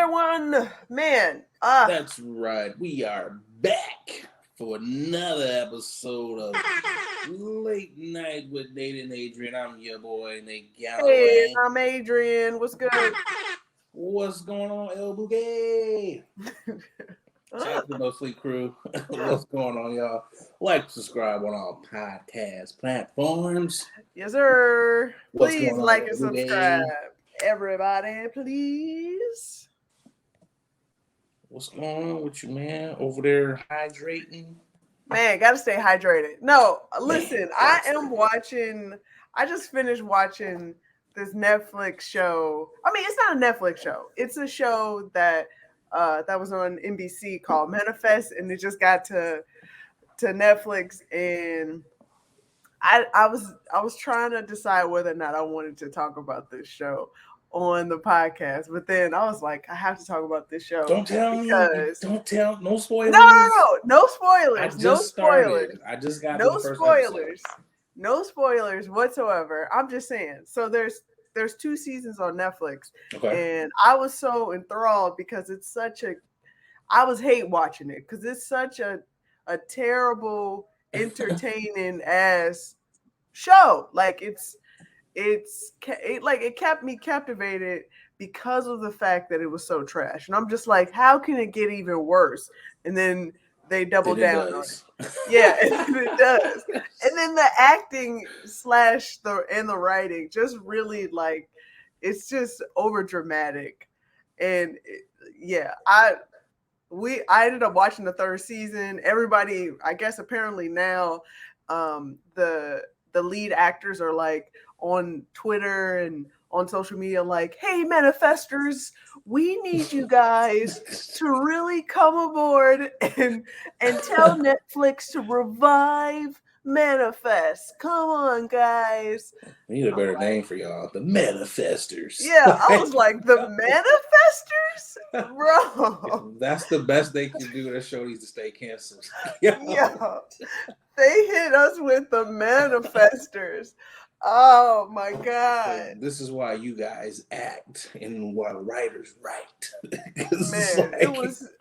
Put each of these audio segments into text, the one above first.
everyone. Man, That's right. We are back for another episode of Late Night with Nate and Adrienne. I'm your boy, Nate hey, Galloway. I'm Adrienne. What's good? What's going on, El Bouquet? Shout out to the No Sleep crew. What's going on, y'all? Like, subscribe on all podcast platforms. Yes, sir. What's Please going on, like El and Bouquet? subscribe. Everybody, please. What's going on with you, man? Over there hydrating? Man, gotta stay hydrated. No, listen, Man, I am watching. I just finished watching this Netflix show. I mean, it's not a Netflix show. It's a show that was on NBC called Manifest, and it just got to Netflix, and I was trying to decide whether or not I wanted to talk about this show on the podcast, but then I was like, I have to talk about this show. Don't tell me. Don't tell. No spoilers. No spoilers. I just started. I just got no to the first spoilers. episode. No spoilers whatsoever. I'm just saying. So there's 2 seasons on Netflix, and I was so enthralled because it's such a. I was hate watching it because it's such a terrible, entertaining ass show. Like it kept me captivated because of the fact that it was so trash. And I'm just like, how can it get even worse? And then they double down on it. Yeah, and it does. And then the acting / the writing just really like it's just over dramatic. And I ended up watching the 3rd season. Everybody, I guess apparently now the lead actors are like on Twitter and on social media like, hey, manifestors, we need you guys to really come aboard and tell Netflix to revive Manifest. Come on, guys. We need a better name for y'all. The Manifestors. Yeah, I was like, the Manifestors? Bro. That's the best they can do. That show needs to stay canceled. Yeah. They hit us with the Manifestors. Oh my God. This is why you guys act and why writers write. Man,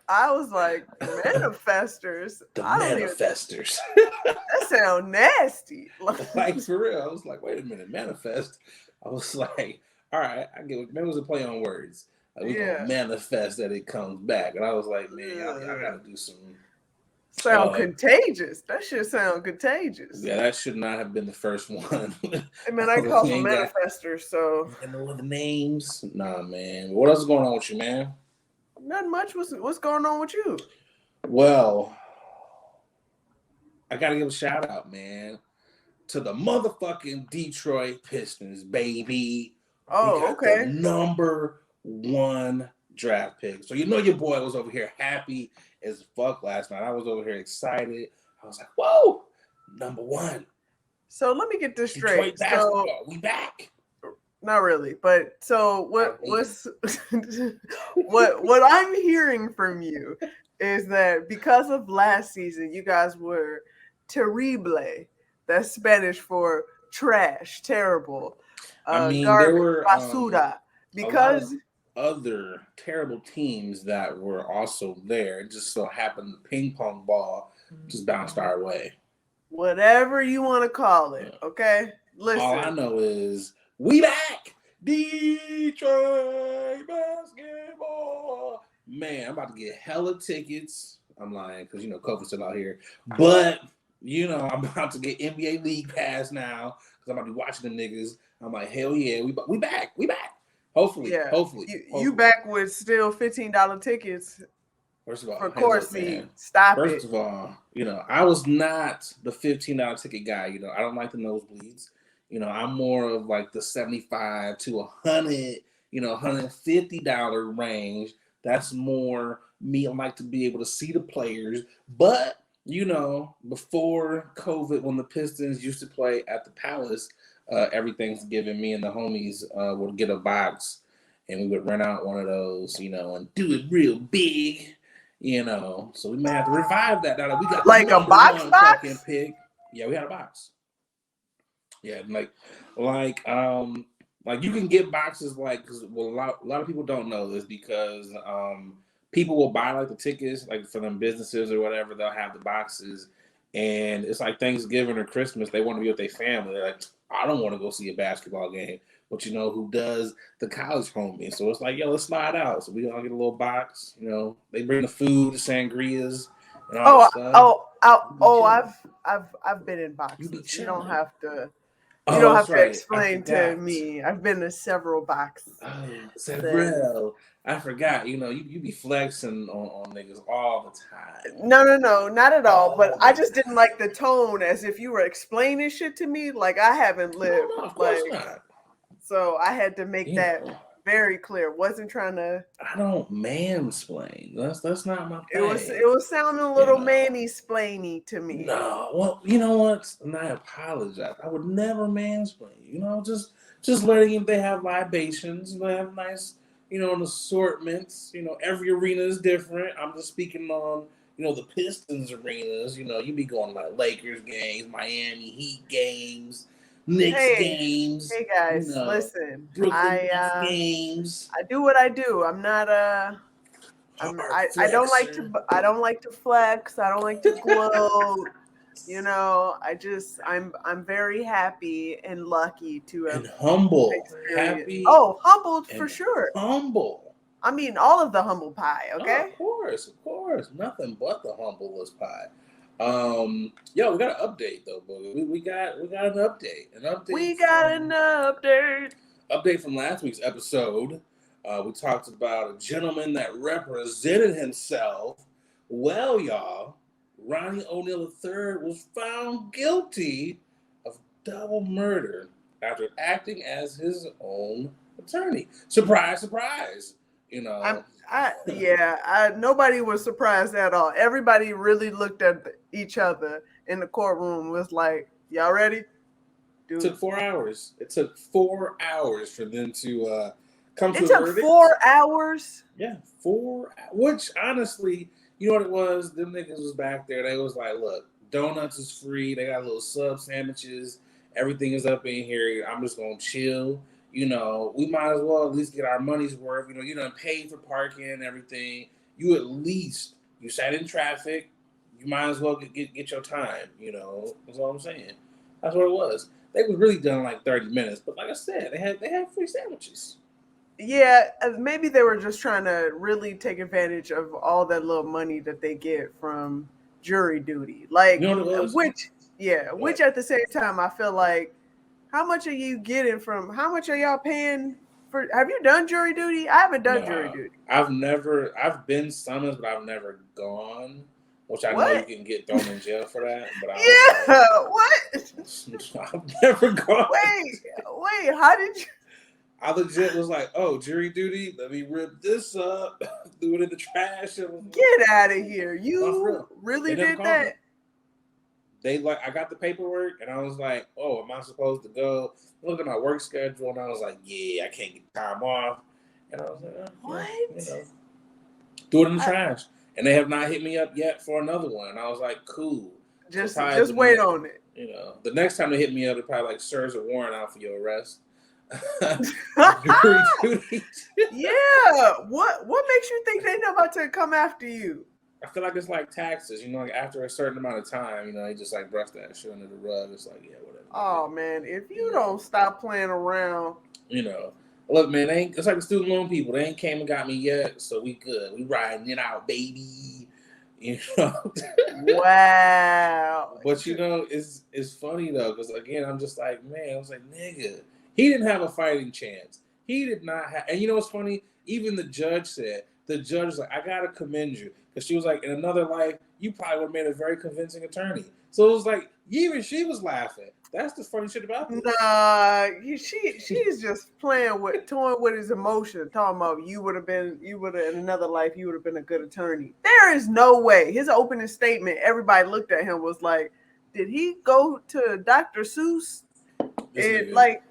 I was like, manifestors. The manifestors. That sound nasty. Like for real. I was like, wait a minute, manifest. I was like, all right, I get it. Maybe it was a play on words. Like, we gonna manifest that it comes back. And I was like, man, y'all gotta do some. Sound contagious. That shit sound contagious. Yeah, that should not have been the first one. I mean, I call them manifestors, so. You know the names? Nah, man. What else is going on with you, man? Not much. What's going on with you? Well, I gotta give a shout out, man, to the motherfucking Detroit Pistons, baby. Oh, okay. The number 1 draft pick. So you know your boy was over here happy as fuck last night. I was over here excited. I was like, whoa, number 1. So let me get this straight. Detroit basketball, we back. Not really, but so what's what I'm hearing from you is that because of last season, you guys were terrible. That's Spanish for trash, terrible. I mean, garbage, there were basura. Because other terrible teams that were also there. It just so happened the ping pong ball just bounced our way. Whatever you want to call it, okay? Listen. All I know is we back. Detroit basketball. Man, I'm about to get hella tickets. I'm lying because, COVID's still out here. But, I'm about to get NBA League Pass now because I'm about to be watching the niggas. I'm like, hell yeah, we back. We back. Hopefully. You back with still $15 tickets. First of all, for Corsi. Stop it. First of all, I was not the $15 ticket guy. I don't like the nosebleeds. I'm more of like the $75 to $100, $150 range. That's more me. I like to be able to see the players. But, before COVID, when the Pistons used to play at the Palace, every Thanksgiving, me and the homies would get a box and we would rent out one of those, and do it real big, So we may have to revive that now that we got like a box pick. Yeah, we had a box. Yeah, Like you can get boxes like because a lot of people don't know this because people will buy like the tickets like for them businesses or whatever. They'll have the boxes, and it's like Thanksgiving or Christmas. They want to be with their family. They're like, I don't want to go see a basketball game, but you know who does? The college homie. So it's like, yo, let's slide out. So we all get a little box. You know, they bring the food, the sangrias, and all the Oh, stuff. I've been in You be boxes. You don't chilling. have to. You Oh, don't that's have to right. I explain to forgot. me. I've been to several boxes. Oh, And Severell. I forgot. You know, you be flexing on niggas all the time. no, not at all. But All I the just didn't time. like the tone as if you were explaining shit to me like I haven't No, lived. no, of course Like, not. so I had to make You that know, very clear. Wasn't trying to. I don't mansplain. That's not my It thing. was sounding a You little know. manny splainy to me. No, well, you know what? And I apologize. I would never mansplain. You know, just letting them they have libations. They have nice, you know, assortments. You know, every arena is different. I'm just speaking on, you know, the Pistons arenas. You know, you be going like Lakers games, Miami Heat games, Knicks Hey, games. hey You guys, know, listen. Brooklyn Nets games. I do what I do. I'm not Hard I don't like to flexer flex. I don't like to gloat. You know, I'm very happy and lucky to have and humble, experienced. happy Oh, humbled for and sure. humble. I mean, all of the humble pie. Oh, Okay. of course. Nothing but the humblest pie. Yo, we got an update though, Boogie. We got an update. An update We got an from update. from last week's episode. We talked about a gentleman that represented himself. Well, y'all, Ronnie O'Neal III was found guilty of double murder after acting as his own attorney. Surprise, surprise. You know. Nobody was surprised at all. Everybody really looked at each other in the courtroom. Was like, y'all ready? Took Dude, 4 hours. It took 4 hours for them to come to it a took verdict. 4 hours. Yeah, which honestly, you know what it was? Them niggas was back there. They was like, look, donuts is free. They got little sub sandwiches. Everything is up in here. I'm just gonna chill. You know, we might as well at least get our money's worth. You done paid for parking and everything. You sat in traffic. You might as well get your time. You know, that's all I'm saying. That's what it was. They was really done in like 30 minutes. But like I said, they had free sandwiches. Yeah, maybe they were just trying to really take advantage of all that little money that they get from jury duty. You Like, know what it was? which at the same time, I feel like, how much are you getting from, how much are y'all paying for, have you done jury duty? I haven't done jury No, duty. I've been summoned, but I've never gone. Which I know you What? can get thrown in jail for that, but I was Yeah, what? like, I've never gone. Wait, how did you? I legit was like, oh, jury duty, let me rip this up, threw it in the trash. Get out of here. No, for You real. They really never did called that? me. I got the paperwork and I was like, oh, am I supposed to go? Look at my work schedule and I was like, yeah, I can't get time off. And I was like, oh, What? you know, threw it in the trash. And they have not hit me up yet for another one. And I was like, cool. So probably Just wait on it. you know, the next time they hit me up, they probably like serves a warrant out for your arrest. Jury duty. Yeah. What makes you think they're not about to come after you? I feel like it's like taxes, you know, like after a certain amount of time, you know, they just like brush that shit under the rug. It's like, yeah, whatever. Oh man, if you don't stop playing around. You know. Look, man, it's like the student loan people. They ain't came and got me yet, so we good. We riding it out, baby. You know. Wow. But you know, it's funny though, because again, I'm just like, man, I was like, nigga, he didn't have a fighting chance. He did not have, and you know what's funny? Even the judge was like, I gotta commend you, because she was like, in another life, you probably would have made a very convincing attorney. So it was like, even she was laughing. That's the funny shit about this. Nah, she's just toying with his emotions, talking about you would have in another life, you would have been a good attorney. There is no way. His opening statement, everybody looked at him, was like, did he go to Dr. Seuss? And like,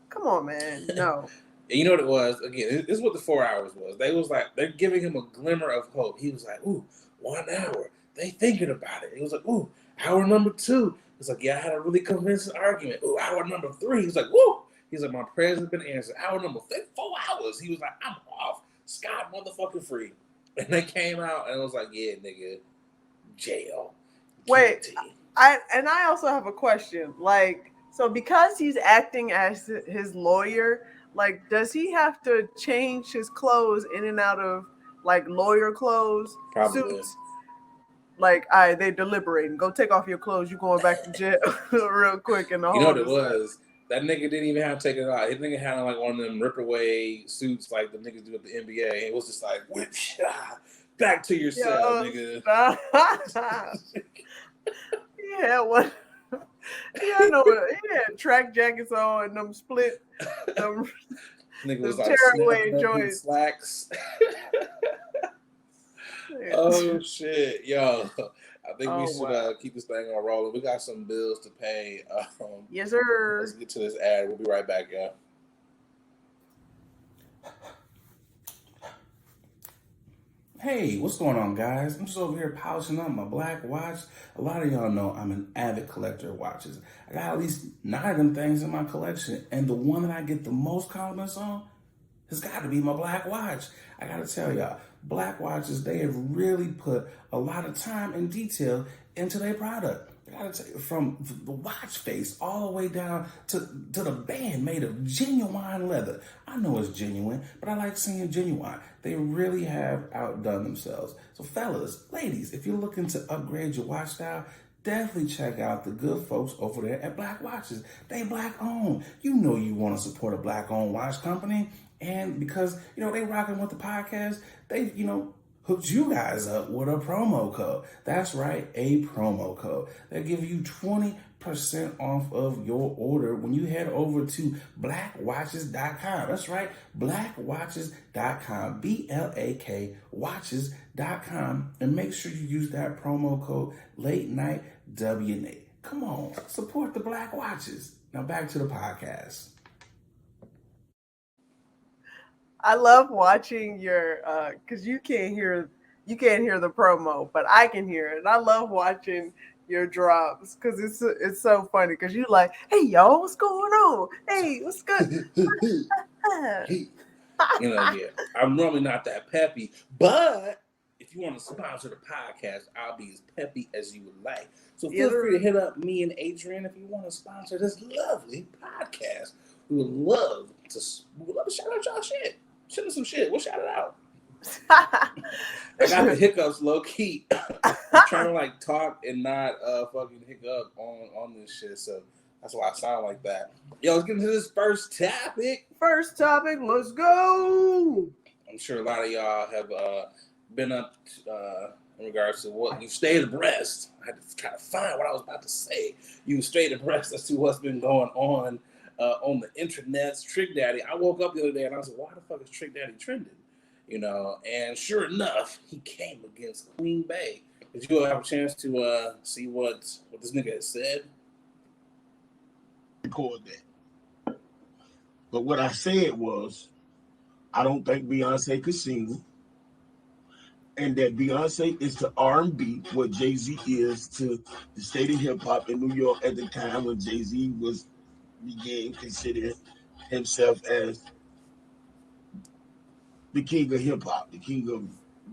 come on, man. No. And you know what it was? Again, this is what the 4 hours was. They was like, they're giving him a glimmer of hope. He was like, ooh, 1 hour. They thinking about it. He was like, ooh, hour number 2. It's like, yeah, I had a really convincing argument. Ooh, hour number 3. He's like, woo, He's like, my prayers have been answered. Hour number 4 hours. He was like, I'm off. Scott motherfucking free. And they came out and it was like, yeah, nigga, jail. Wait, Guilty. I also have a question. Like, so because he's acting as his lawyer, like, does he have to change his clothes in and out of like lawyer clothes, Probably. suits? Like, they deliberating. Go take off your clothes. You going back to jail real quick in the You know what it hall. was? That nigga didn't even have to take it out. His nigga had like one of them rip away suits like the niggas do at the NBA. It was just like, which, back to your cell, nigga. Yeah, what? Yeah, I know. He had track jackets on and them split, them, nigga was them like tearaway snapping up his joints. slacks. Oh shit, yo! I think we should keep this thing on rolling. We got some bills to pay. Yes, sir. Let's get to this ad. We'll be right back, y'all. Hey, what's going on, guys? I'm just over here polishing up my black watch. A lot of y'all know I'm an avid collector of watches. I got at least 9 of them things in my collection, and the one that I get the most compliments on has got to be my black watch. I got to tell y'all, black watches, they have really put a lot of time and detail into their product. I got to tell you, from the watch face all the way down to the band made of genuine leather. I know it's genuine, but I like seeing genuine. They really have outdone themselves. So fellas, ladies, if you're looking to upgrade your watch style, definitely check out the good folks over there at Black Watches. They black owned. You know you want to support a black owned watch company. And because, they rocking with the podcast, they, hooked you guys up with a promo code. That's right, a promo code. They'll give you 20% off of your order when you head over to blackwatches.com. That's right, blackwatches.com, BLAK watches.com. And make sure you use that promo code latenightwnate. Come on, support the Black Watches. Now back to the podcast. I love watching your because you can't hear the promo, but I can hear it. And I love watching your drops because it's so funny because you like, hey y'all, what's going on? Hey, what's good? Yeah, I'm normally not that peppy, but if you want to sponsor the podcast, I'll be as peppy as you would like. So feel free to hit up me and Adrienne if you want to sponsor this lovely podcast. We would love to shout out y'all shit. Send us some shit. We'll shout it out. I got the hiccups low key. I'm trying to talk and not fucking hiccup on this shit. So that's why I sound like that. Yo, let's get into this first topic. Let's go. I'm sure a lot of y'all have been up in regards to what you stayed abreast. I had to kind of find what I was about to say. You stayed abreast as to what's been going on the internet's. Trick Daddy. I woke up the other day and I was like, why the fuck is Trick Daddy trending? And sure enough, he came against Queen Bey. Did you have a chance to see what this nigga had said? Record that. But what I said was, I don't think Beyonce could sing, and that Beyonce is to R&B what Jay-Z is to the state of hip-hop in New York at the time when Jay-Z began considering himself as the king of hip-hop, the king of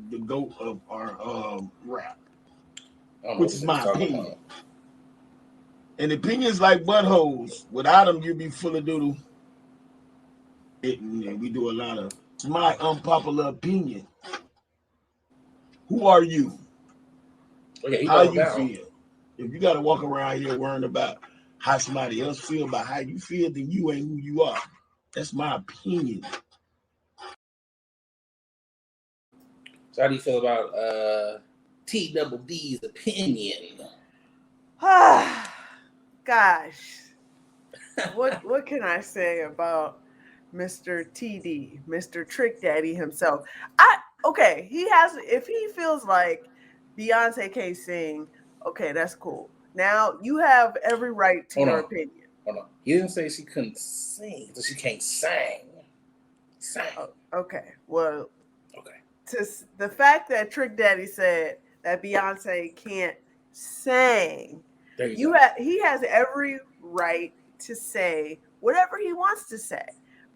the GOAT of our rap, which is my opinion. And opinions like buttholes, without them, you'd be full of doodle. And we do a lot of, it's my unpopular opinion. Who are you? Okay, how you feel? If you got to walk around here worrying about how somebody else feel about how you feel, then you ain't who you are. That's my opinion. So how do you feel about T-Double-D's opinion? Gosh, what can I say about Mr. TD, Mr. Trick Daddy himself? If he feels like Beyonce can't sing, okay, that's cool. Now you have every right to your opinion. Hold on. He didn't say she couldn't sing, so she can't sing. Oh, okay. Well, to the fact that Trick Daddy said that Beyonce can't sing, he has every right to say whatever he wants to say.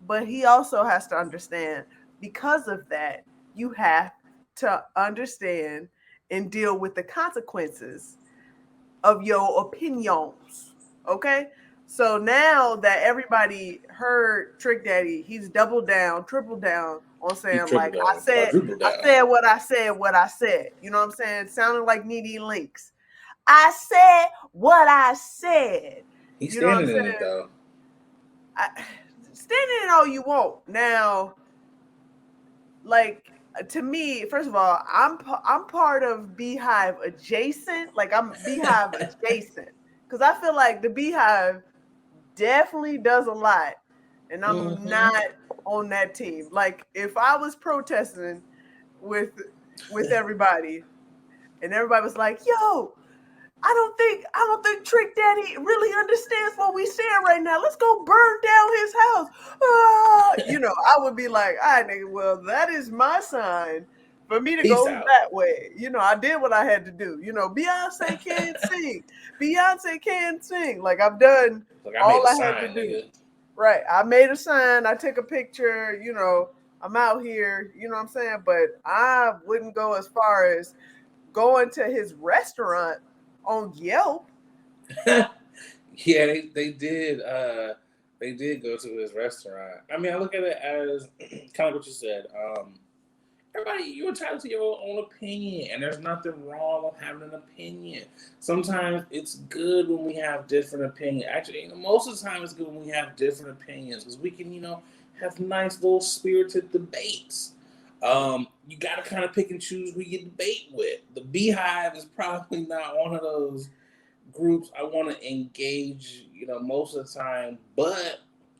But he also has to understand because of that, you have to understand and deal with the consequences of your opinions. Okay? So now that everybody heard Trick Daddy, he's doubled down, tripled down on He saying like tripled down, quadrupled I down. said what I said, what I said. You know what I'm saying? Sounding like Needy Links. I said what I said. He's You know what I'm standing in saying? it though. Stand in it all you want. Now, like to me, first of all, I'm part of Beehive adjacent. Like I'm Beehive adjacent because I feel like the Beehive definitely does a lot, and I'm not on that team. Like if I was protesting with everybody, and everybody was like, "Yo, I don't think Trick Daddy really understands what we saying right now. Let's go burn down his house." You know, I would be like, "All right, nigga, well, that is my sign for me to Peace go out. that way." You know, I did what I had to do. You know, Beyonce can't sing. Beyonce can't sing. Like I've done Like I made all a I had to sign, do. nigga. Right. I made a sign, I took a picture, you know, I'm out here, you know what I'm saying? But I wouldn't go as far as going to his restaurant on Yelp. Yeah, they did go to his restaurant. I mean, I look at it as kind of what you said. Everybody, you're entitled to your own opinion, and there's nothing wrong with having an opinion. Sometimes it's good when we have different opinions. Actually, most of the time it's good when we have different opinions because we can, have nice little spirited debates. You got to kind of pick and choose who you debate with. The Beehive is probably not one of those groups I want to engage, most of the time, but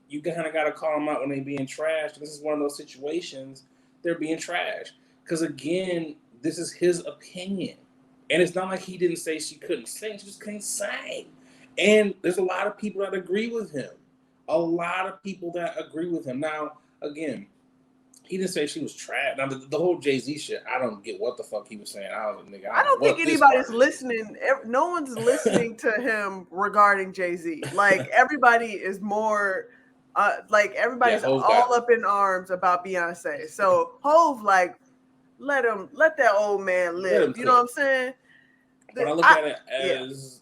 you kind of got to call them out when they being trashed. This is one of those situations they're being trashed. Because again, this is his opinion. And it's not like he didn't say she couldn't sing. She just couldn't sing. And there's a lot of people that agree with him. A lot of people that agree with him. Now, again, he didn't say she was trash. Now, the whole Jay-Z shit, I don't get what the fuck he was saying. I don't think anybody's listening. No one's listening to him regarding Jay-Z. Like everybody is more everybody's all up in arms about Beyonce. So Hove let that old man live. You know what I'm saying? When I look at it as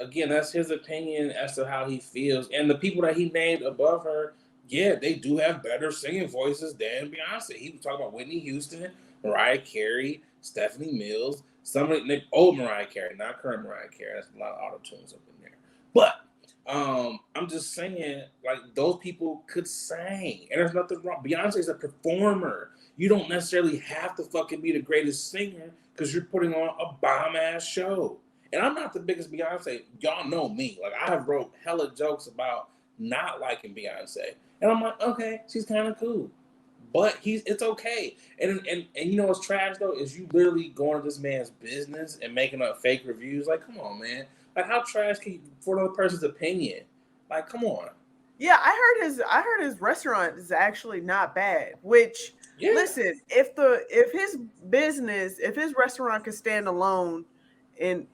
again, that's his opinion as to how he feels. And the people that he named above her, yeah, they do have better singing voices than Beyonce. He was talking about Whitney Houston, Mariah Carey, Stephanie Mills, old Mariah Carey, not current Mariah Carey. That's a lot of auto-tunes up in there. But I'm just saying, those people could sing. And there's nothing wrong. Beyonce's a performer. You don't necessarily have to fucking be the greatest singer because you're putting on a bomb-ass show. And I'm not the biggest Beyonce. Y'all know me. I have wrote hella jokes about not liking Beyonce. And I'm like, okay, she's kind of cool. But it's okay. And you know what's trash, though, is you literally going to this man's business and making up fake reviews. Come on, man. How trash can you, for another person's opinion? Come on. Yeah, I heard his restaurant is actually not bad. Which, listen, if his restaurant can stand alone and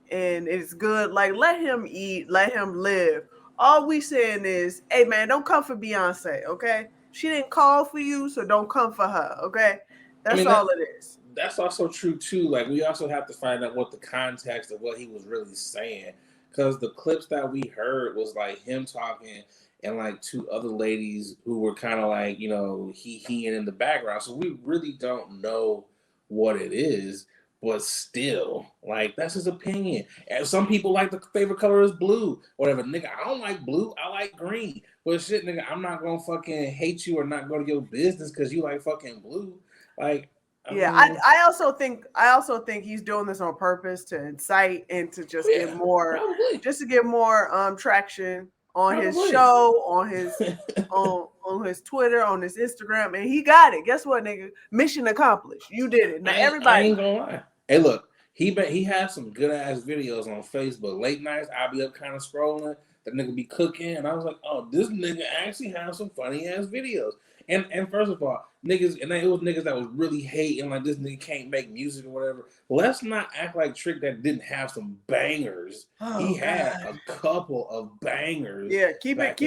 it's good, let him eat, let him live. All we saying is, hey man, don't come for Beyonce, okay? She didn't call for you, so don't come for her, okay? That's all it is. That's also true too. We also have to find out what the context of what he was really saying, because the clips that we heard was him talking and two other ladies who were kind of he in the background. So we really don't know what it is, but still, that's his opinion. And some people the favorite color is blue. Whatever, nigga, I don't like blue. I like green. Well, shit, nigga, I'm not gonna fucking hate you or not go to your business because you like fucking blue. I also think he's doing this on purpose to incite and to just get more traction on his show, on his on his Twitter, on his Instagram, and he got it. Guess what, nigga? Mission accomplished. You did it. Now everybody. I ain't gonna lie. Hey, look, he has some good ass videos on Facebook. Late nights, I'll be up kind of scrolling. that nigga be cooking, and I was like, oh, this nigga actually has some funny ass videos. And first of all, niggas, and it was niggas that was really hating like this nigga can't make music or whatever. Let's not act like Trick that didn't have some bangers. He had a couple of bangers. Yeah, keep it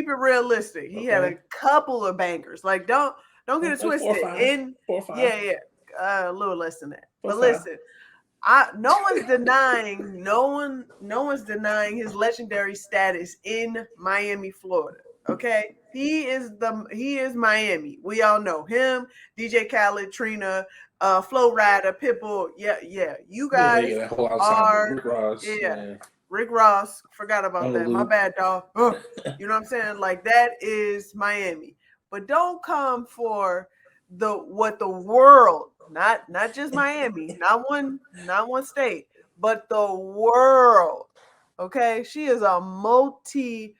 realistic. He had a couple of bangers. Like don't get it twisted. 4 or 5. Yeah, a little less than that. But listen, no one's denying his legendary status in Miami, Florida. Okay, he is Miami. We all know him. DJ Khaled, Trina, Flo Rida, Pitbull. Yeah. You guys that whole are Rick Ross. Rick Ross. Forgot about that. My bad, dog. You know what I'm saying? Like that is Miami. But don't come for what the world, not just Miami, not one state, but the world. Okay, she is a multi-billion,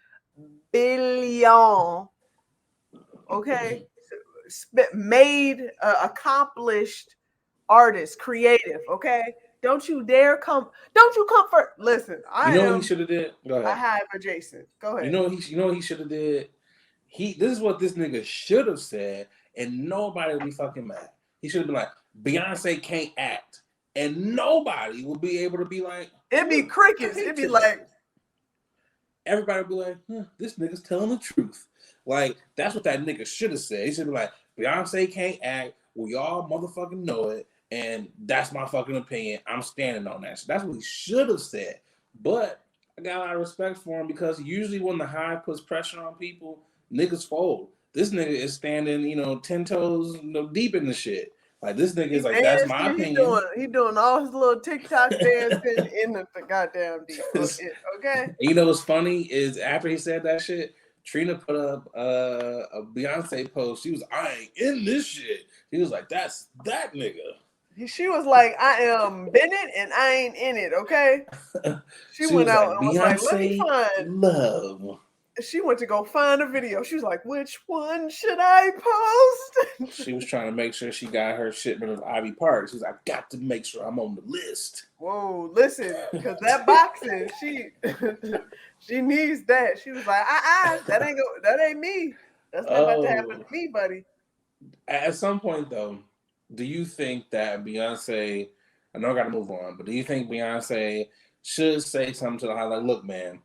made, accomplished artist, creative. Okay, don't you come for. Listen, you know what he should have did. Go ahead. I have adjacent. Go ahead. You know what he should have did. This is what this nigga should have said, and nobody would be fucking mad. He should have been like, Beyonce can't act, and nobody would be able to be like, it'd be crickets. It'd be like, everybody would be like, this nigga's telling the truth. Like, that's what that nigga should have said. He should be like, Beyonce can't act. We all motherfucking know it, and that's my fucking opinion. I'm standing on that. So that's what he should have said. But I got a lot of respect for him because usually when the Hive puts pressure on people, niggas fold. This nigga is standing, 10 toes deep in the shit. Like this nigga is like, that's my opinion. He doing all his little TikTok dancing in the goddamn deep. Okay. And you know what's funny is after he said that shit, Trina put up a Beyonce post. She was, I ain't in this shit. He was like, that's that nigga. She was like, I am Bennett and I ain't in it. Okay. She went out and was like, let me find love. She went to go find a video. She was like, which one should I post? She was trying to make sure she got her shipment of Ivy Park. She was like, I got to make sure I'm on the list. Whoa, listen, because that boxing, she needs that. She was like, that ain't me. That's not about to happen to me, buddy. At some point, though, do you think that Beyonce, I know I got to move on, but do you think Beyonce should say something to the Hive like, look, man,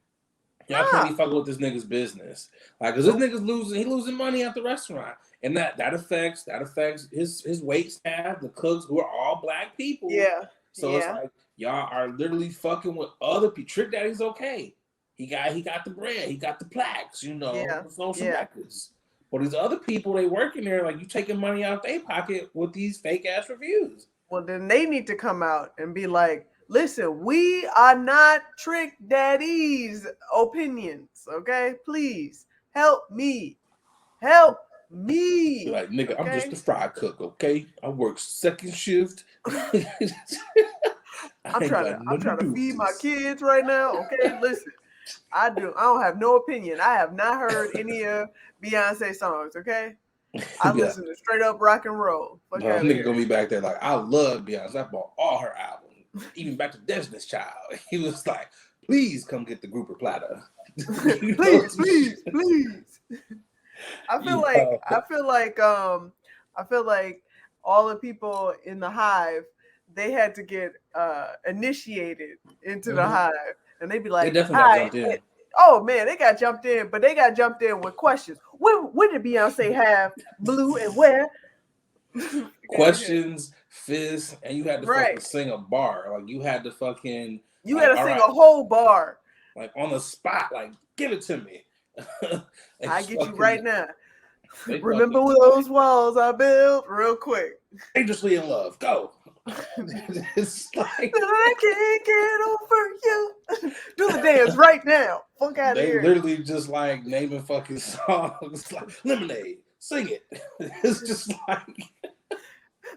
y'all can't be fucking with this nigga's business. Like, cause this nigga's losing money at the restaurant. And that affects his wait staff, the cooks who are all black people. Yeah. So it's like y'all are literally fucking with other people. Trick Daddy's okay. He got the bread, he got the plaques, the social records. But these other people, they working there, like you taking money out their pocket with these fake ass reviews. Well, then they need to come out and be like, listen, we are not Trick Daddy's opinions, okay? Please help me. Help me. You're like, nigga, okay? I'm just a fry cook, okay? I work second shift. I'm trying to feed my kids right now, okay? Listen, I don't have no opinion. I have not heard any of Beyonce songs, okay? I listen to straight up rock and roll. Nigga gonna be back there like, I love Beyonce. I bought all her albums. Even back to Destiny's Child. He was like, please come get the grouper platter. please. I feel like all the people in the Hive, they had to get initiated into the Hive. And they'd be like, they definitely got jumped in. Oh man, they got jumped in, but they got jumped in with questions. When did Beyonce have Blue and where? Questions, fizz, and you had to fucking sing a bar. Like you had to fucking sing a whole bar. Like on the spot, like give it to me. I get you right now. Remember those walls I built real quick. Dangerously in love. Go. It's like I can't get over you. Do the dance right now. Fuck out of here. They literally just like naming fucking songs like Lemonade. Sing it. It's just like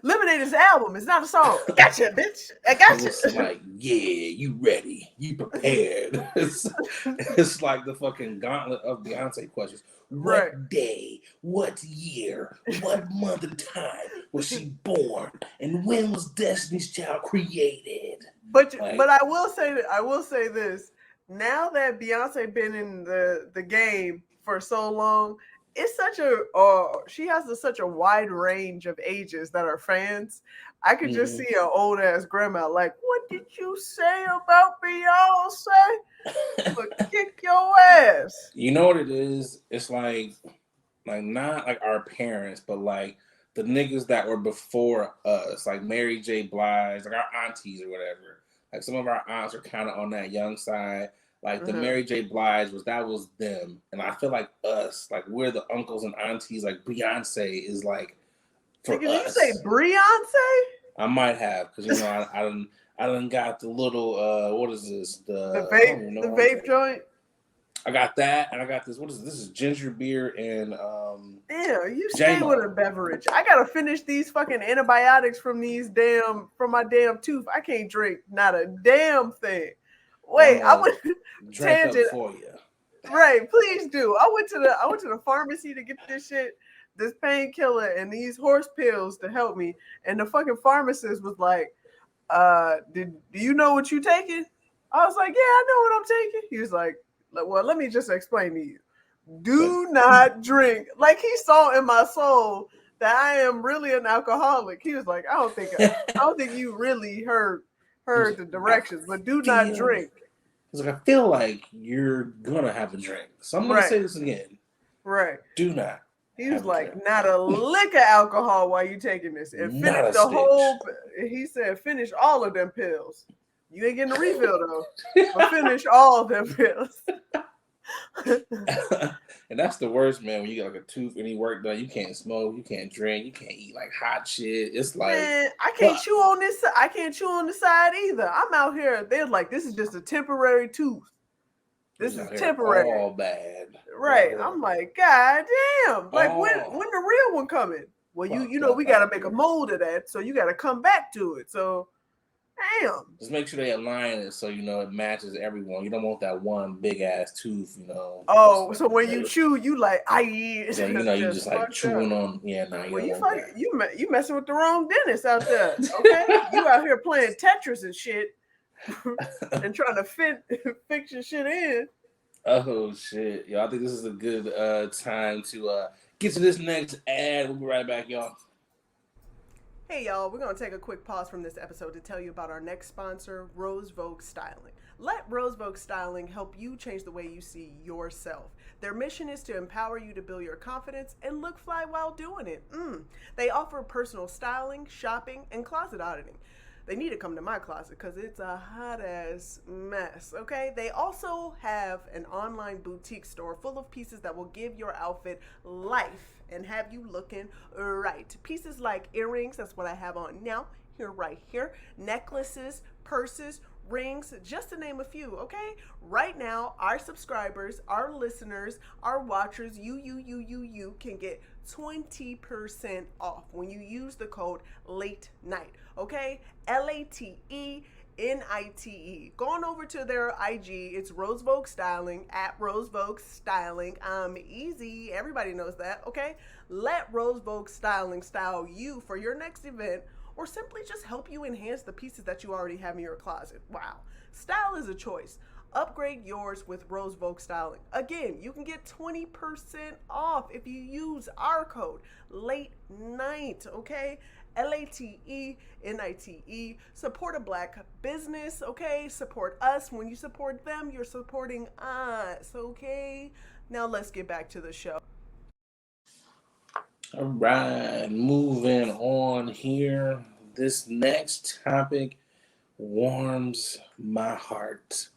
Lemonade is an album. It's not a song. I gotcha, bitch. I gotcha. It's like, yeah, you ready. You prepared. It's like the fucking gauntlet of Beyonce questions. What day, what year, what month and time was she born? And when was Destiny's Child created? But I will say this. now that Beyonce been in the game for so long, it's such a she has such a wide range of ages that are fans. I could just see an old ass grandma like, what did you say about Beyonce? But kick your ass. You know what it is? It's like not like our parents, but like the niggas that were before us, like Mary J. Blige, like our aunties or whatever. Like some of our aunts are kind of on that young side. Like the Mary J. Blige was them, and I feel like us, like we're the uncles and aunties. Like Beyonce is like for Did us. you say Beyonce? I might have, because you know I done got the little what is this The vape joint. I got that, and I got this. What is this? This is ginger beer and Damn, you stay with a beverage. I gotta finish these fucking antibiotics from my damn tooth. I can't drink not a damn thing. Wait, I went tangent for you. Right, please do. I went to the pharmacy to get this painkiller and these horse pills to help me. And the fucking pharmacist was like, do you know what you taking? I was like, yeah, I know what I'm taking. He was like, well, let me just explain to you. Do not drink. Like he saw in my soul that I am really an alcoholic. He was like, I don't think you really heard the directions, but do not drink. He's like, I feel like you're gonna have a drink. So I'm gonna say this again. Right. Do not. He was like, not a lick of alcohol while you taking this. And finish the whole, he said, finish all of them pills. You ain't getting a refill though. But finish all of them pills. And that's the worst, man. When you get like a tooth, any work done, you can't smoke, you can't drink, you can't eat like hot shit. It's like, man, I can't chew on this. I can't chew on the side either. I'm out here. They're like, this is just a temporary tooth. This is temporary. All bad. Right. I'm like, God damn. Like when the real one coming? Well, you know we gotta make a mold of that, so you gotta come back to it. So damn. Just make sure they align it so you know it matches everyone. You don't want that one big ass tooth, you know. Oh, so when you chew, you like yeah, you know, you just like chewing on. Yeah, nah, well, you messing with the wrong dentist out there. Okay, you out here playing Tetris and shit, and trying to fix your shit in. Oh shit, yo! I think this is a good time to get to this next ad. We'll be right back, y'all. Hey y'all, we're going to take a quick pause from this episode to tell you about our next sponsor, Rose Vogue Styling. Let Rose Vogue Styling help you change the way you see yourself. Their mission is to empower you to build your confidence and look fly while doing it. They offer personal styling, shopping, and closet auditing. They need to come to my closet because it's a hot ass mess, okay? They also have an online boutique store full of pieces that will give your outfit life and have you looking right. Pieces like earrings, that's what I have on now, right here, necklaces, purses, rings, just to name a few, okay? Right now, our subscribers, our listeners, our watchers, you can get 20% off when you use the code LATENIGHT, okay? LATENITE. Going over to their IG, it's Rose Vogue Styling, at Rose Vogue Styling. Easy, everybody knows that, okay? Let Rose Vogue Styling style you for your next event, or simply just help you enhance the pieces that you already have in your closet. Wow. Style is a choice. Upgrade yours with Rose Vogue Styling. Again, you can get 20% off if you use our code LATENIGHT, okay? LATENITE. Support a black business, okay? Support us. When you support them, you're supporting us, okay? Now let's get back to the show. All right, moving on here. This next topic warms my heart.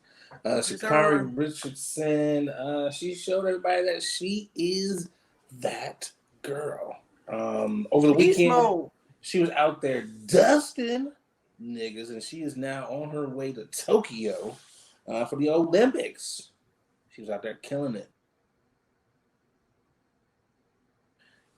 Sha'Carri Richardson, she showed everybody that she is that girl. Over the weekend, she was out there dusting niggas, and she is now on her way to Tokyo for the Olympics. She was out there killing it.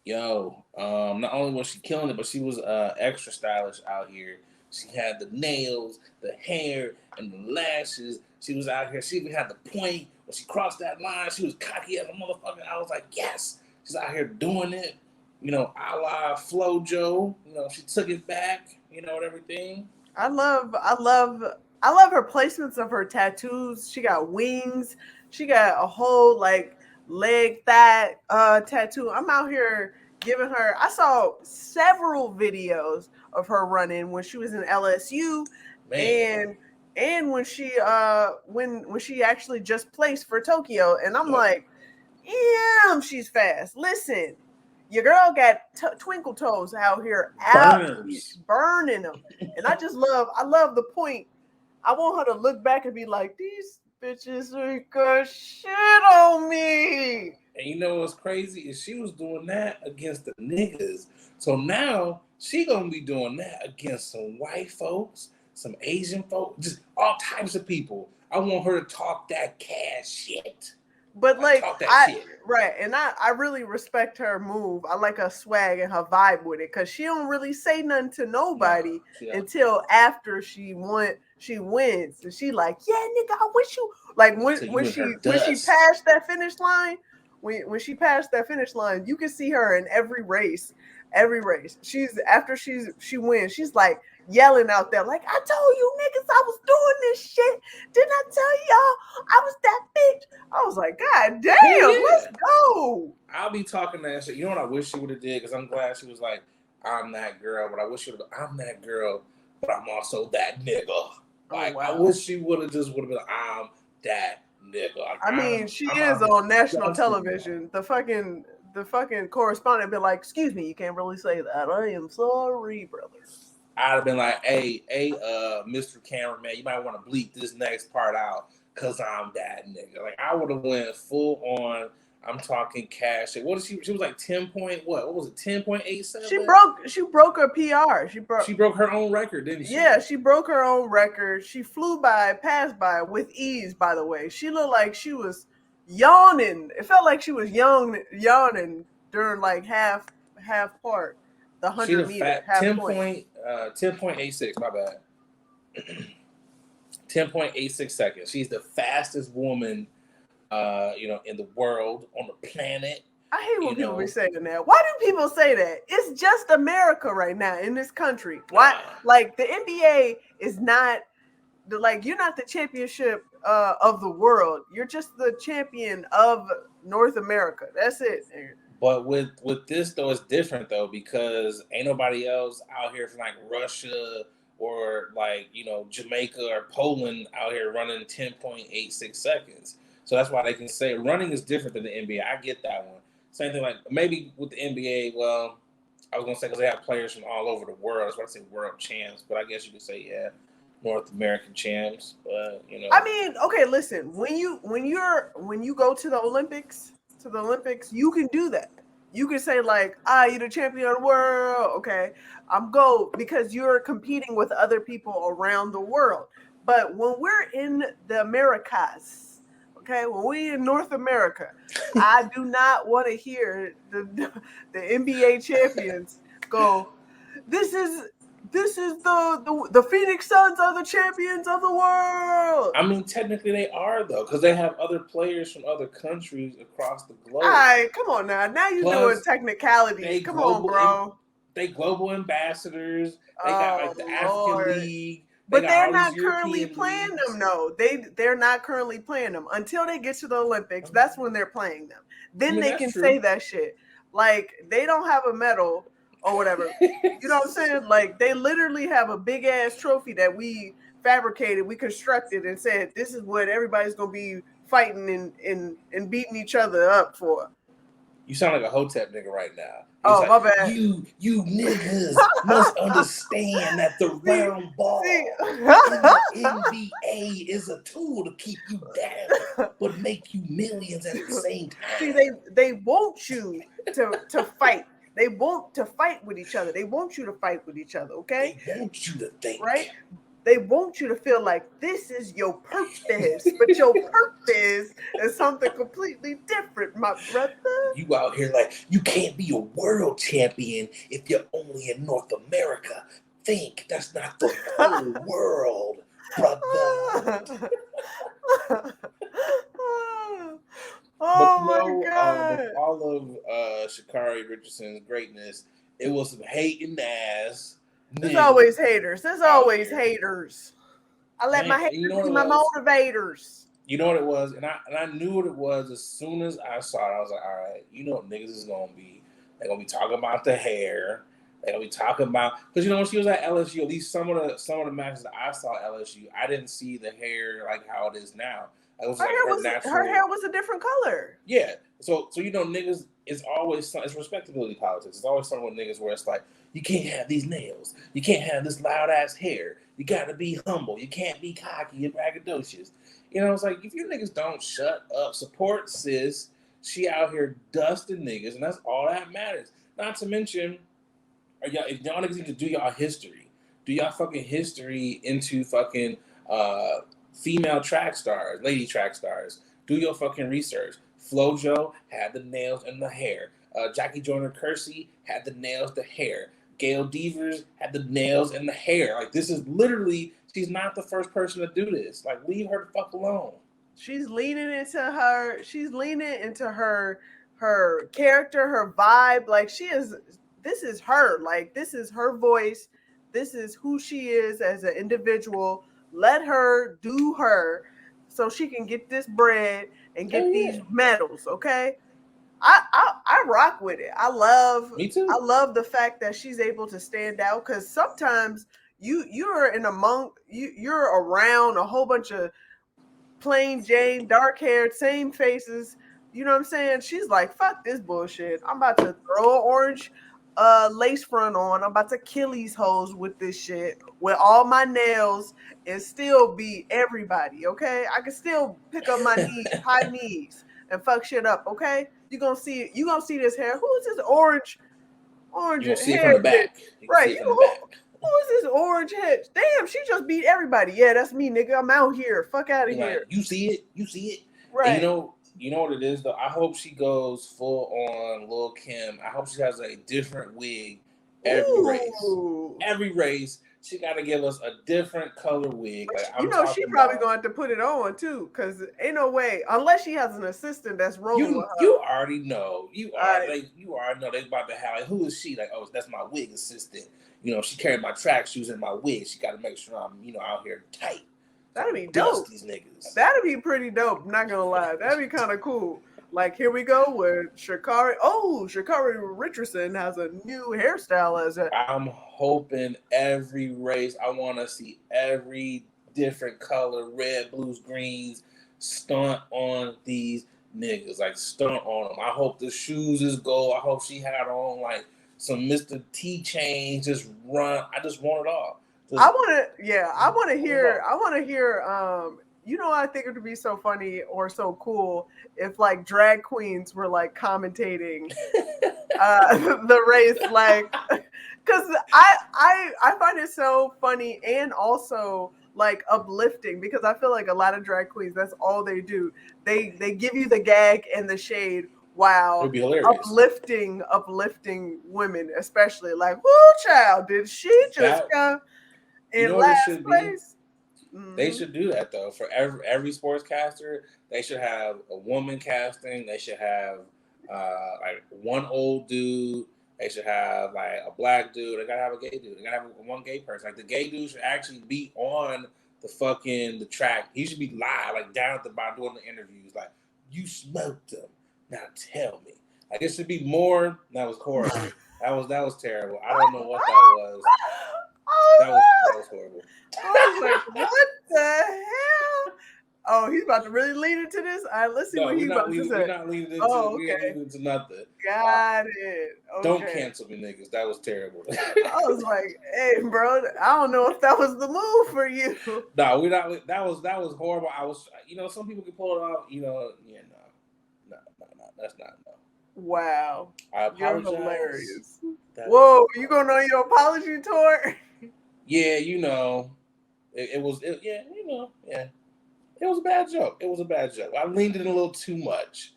Yo, not only was she killing it, but she was extra stylish out here. She had the nails, the hair, and the lashes. She was out here. She even had the point. When she crossed that line, she was cocky as a motherfucker. I was like, yes. She's out here doing it. You know, a la FloJo. You know, she took it back, you know, and everything. I love I love her placements of her tattoos. She got wings. She got a whole like leg thigh tattoo. I'm out here giving her. I saw several videos of her running when she was in LSU, Man. and when she actually just placed for Tokyo, and I'm like, damn, she's fast. Listen, your girl got twinkle toes out here, out Burners. burning them, and I love the point. I want her to look back and be like, these bitches ain't got shit on me. And you know what's crazy is she was doing that against the niggas. So now she gonna be doing that against some white folks, some Asian folks, just all types of people. I want her to talk that cash shit. But like talk that shit. right, and I really respect her move. I like her swag and her vibe with it because she don't really say nothing to nobody until after she wins, and she like, yeah, nigga, I wish you like when she passed that finish line. When she passed that finish line, you can see her in every race. Every race, she wins. She's like yelling out there, like, I told you niggas I was doing this shit. Didn't I tell y'all I was that bitch? I was like, God damn, let's go. I'll be talking that shit. You know what I wish she would have did? Because I'm glad she was like, I'm that girl, but I wish she would have, I'm that girl, but I'm also that nigga. Like, I wish she would have been like, I'm that nigga. Like, I mean, she is on national television. The fucking correspondent be like, excuse me, you can't really say that. I am sorry, brother. I'd have been like, hey, Mr. Cameraman, you might want to bleep this next part out because I'm that nigga. Like, I would have went full on, I'm talking cash. What is she was like 10 point, what was it, 10.87? She broke her PR. She broke her own record, didn't she? Yeah, she broke her own record. She passed by with ease, by the way. She looked like she was yawning. It felt like she was yawning during like half part. The 100 meter half 10.86, my bad. 10.86 seconds. She's the fastest woman in the world, on the planet. I hate when people be saying that. Why do people say that? It's just America right now in this country. Why? Like the NBA is not you're not the championship of the world. You're just the champion of North America. That's it. But with this though, it's different though, because ain't nobody else out here from like Russia or like Jamaica or Poland out here running 10.86 seconds. So that's why they can say running is different than the NBA. I get that one. Same thing, like maybe with the NBA. Well, I was gonna say because they have players from all over the world. That's why I say world champs. But I guess you could say North American champs. But I mean, okay, listen. When you go to the Olympics, you can do that. You can say like, you're the champion of the world. Okay, I'm gold because you're competing with other people around the world. But when we're in the Americas, okay, when we're in North America, I do not want to hear the NBA champions go, this is the Phoenix Suns are the champions of the world. I mean, technically they are though, because they have other players from other countries across the globe. All right, come on now. Now you're doing technicalities. Come on, bro. They global ambassadors. They got like the African League. But they're not currently playing them, no. They're not currently playing them. Until they get to the Olympics, that's when they're playing them. Then they can say that shit. Like, they don't have a medal or whatever. You know what I'm saying? Like, they literally have a big-ass trophy that we fabricated, we constructed, and said, this is what everybody's going to be fighting and beating each other up for. You sound like a Hotep nigga right now. My bad. You niggas must understand that the round ball in the NBA is a tool to keep you down, but make you millions at the same time. See, they want you to fight. They want to fight with each other. They want you to fight with each other, okay? They want you to think. Right? They want you to feel like this is your purpose, but your purpose is something completely different, my brother. You out here like, you can't be a world champion if you're only in North America. Think that's not the whole world, brother. My God. With all of Sha'Carri Richardson's greatness, it was some hating ass. There's always haters. There's always haters. I let my haters be my motivators. You know what it was, and I knew what it was as soon as I saw it. I was like, all right, you know what niggas is gonna be. They're gonna be talking about the hair. They're gonna be talking about because when she was at LSU, at least some of the matches that I saw at LSU, I didn't see the hair like how it is now. It was her hair was a different color. Yeah. So niggas, it's always it's respectability politics. It's always something with niggas where it's like, you can't have these nails. You can't have this loud ass hair. You gotta be humble. You can't be cocky and braggadocious. It's like, if you niggas don't shut up, support sis. She out here dusting niggas, and that's all that matters. Not to mention, if y'all niggas need to do y'all history. Do y'all fucking history into fucking female track stars, lady track stars. Do your fucking research. Flojo had the nails and the hair. Jackie Joyner-Kersee had the nails, the hair. Gail Devers had the nails and the hair. Like, this is literally, she's not the first person to do this. Like, leave her the fuck alone. She's leaning into her character, her vibe. Like, this is her. Like, this is her voice. This is who she is as an individual. Let her do her so she can get this bread and get these medals, okay? I rock with it. Me too. I love the fact that she's able to stand out, because sometimes you're around a whole bunch of plain Jane, dark haired, same faces. You know what I'm saying? She's like, fuck this bullshit. I'm about to throw an orange lace front on. I'm about to kill these hoes with this shit with all my nails and still beat everybody, okay? I can still pick up my high knees and fuck shit up, okay? You gonna see this hair. Who is this orange you see it from the back. Right. Who is this orange head? Damn, she just beat everybody. Yeah, that's me, nigga. I'm out here. Fuck out of here. Like, you see it. Right. And you know what it is though? I hope she goes full on Lil' Kim. I hope she has a different wig every race. She got to give us a different color wig. Like, she probably going to have to put it on too, because ain't no way, unless she has an assistant that's rolling with her. You already know. You already know they about to have, like, who is she? Like, oh, that's my wig assistant. She carried my track shoes and my wig. She got to make sure I'm, out here tight. That'd be dope. These niggas. That'd be pretty dope. Not gonna lie, that'd be kind of cool. Like, here we go with Sha'Carri. Oh, Sha'Carri Richardson has a new hairstyle as a. I'm hoping every race. I want to see every different color, red, blues, greens, stunt on these niggas. Like, stunt on them. I hope the shoes is gold. I hope she had on like some Mr. T chains. Just run. I just want it all. I want to hear. I think it would be so funny or so cool if, like, drag queens were like commentating the race, like, because I find it so funny and also like uplifting, because I feel like a lot of drag queens, that's all they do. They give you the gag and the shade while uplifting women, especially like, whoo, child, did she just come in last place? They should do that though. For every sportscaster, they should have a woman casting. They should have like one old dude. They should have like a black dude. They gotta have a gay dude. They gotta have one gay person. Like, the gay dude should actually be on the track. He should be live, like down at the bottom doing the interviews. Like, you smoked them. Now tell me. Like, it should be more. That was horrible. That was terrible. I don't know what that was. That was horrible. I was like, what the hell? Oh, he's about to really lean into this? All right, let's see what he's about to say. We're not leaning into, we ain't leaning into nothing. Got it. Okay. Don't cancel me, niggas. That was terrible. I was like, hey, bro, I don't know if that was the move for you. No, we're not. That was horrible. I was, some people can pull it off. No. That's not no. Wow. I apologize. You're hilarious. Whoa, you going on your apology tour? Yeah, it was a bad joke. It was a bad joke. I leaned in a little too much.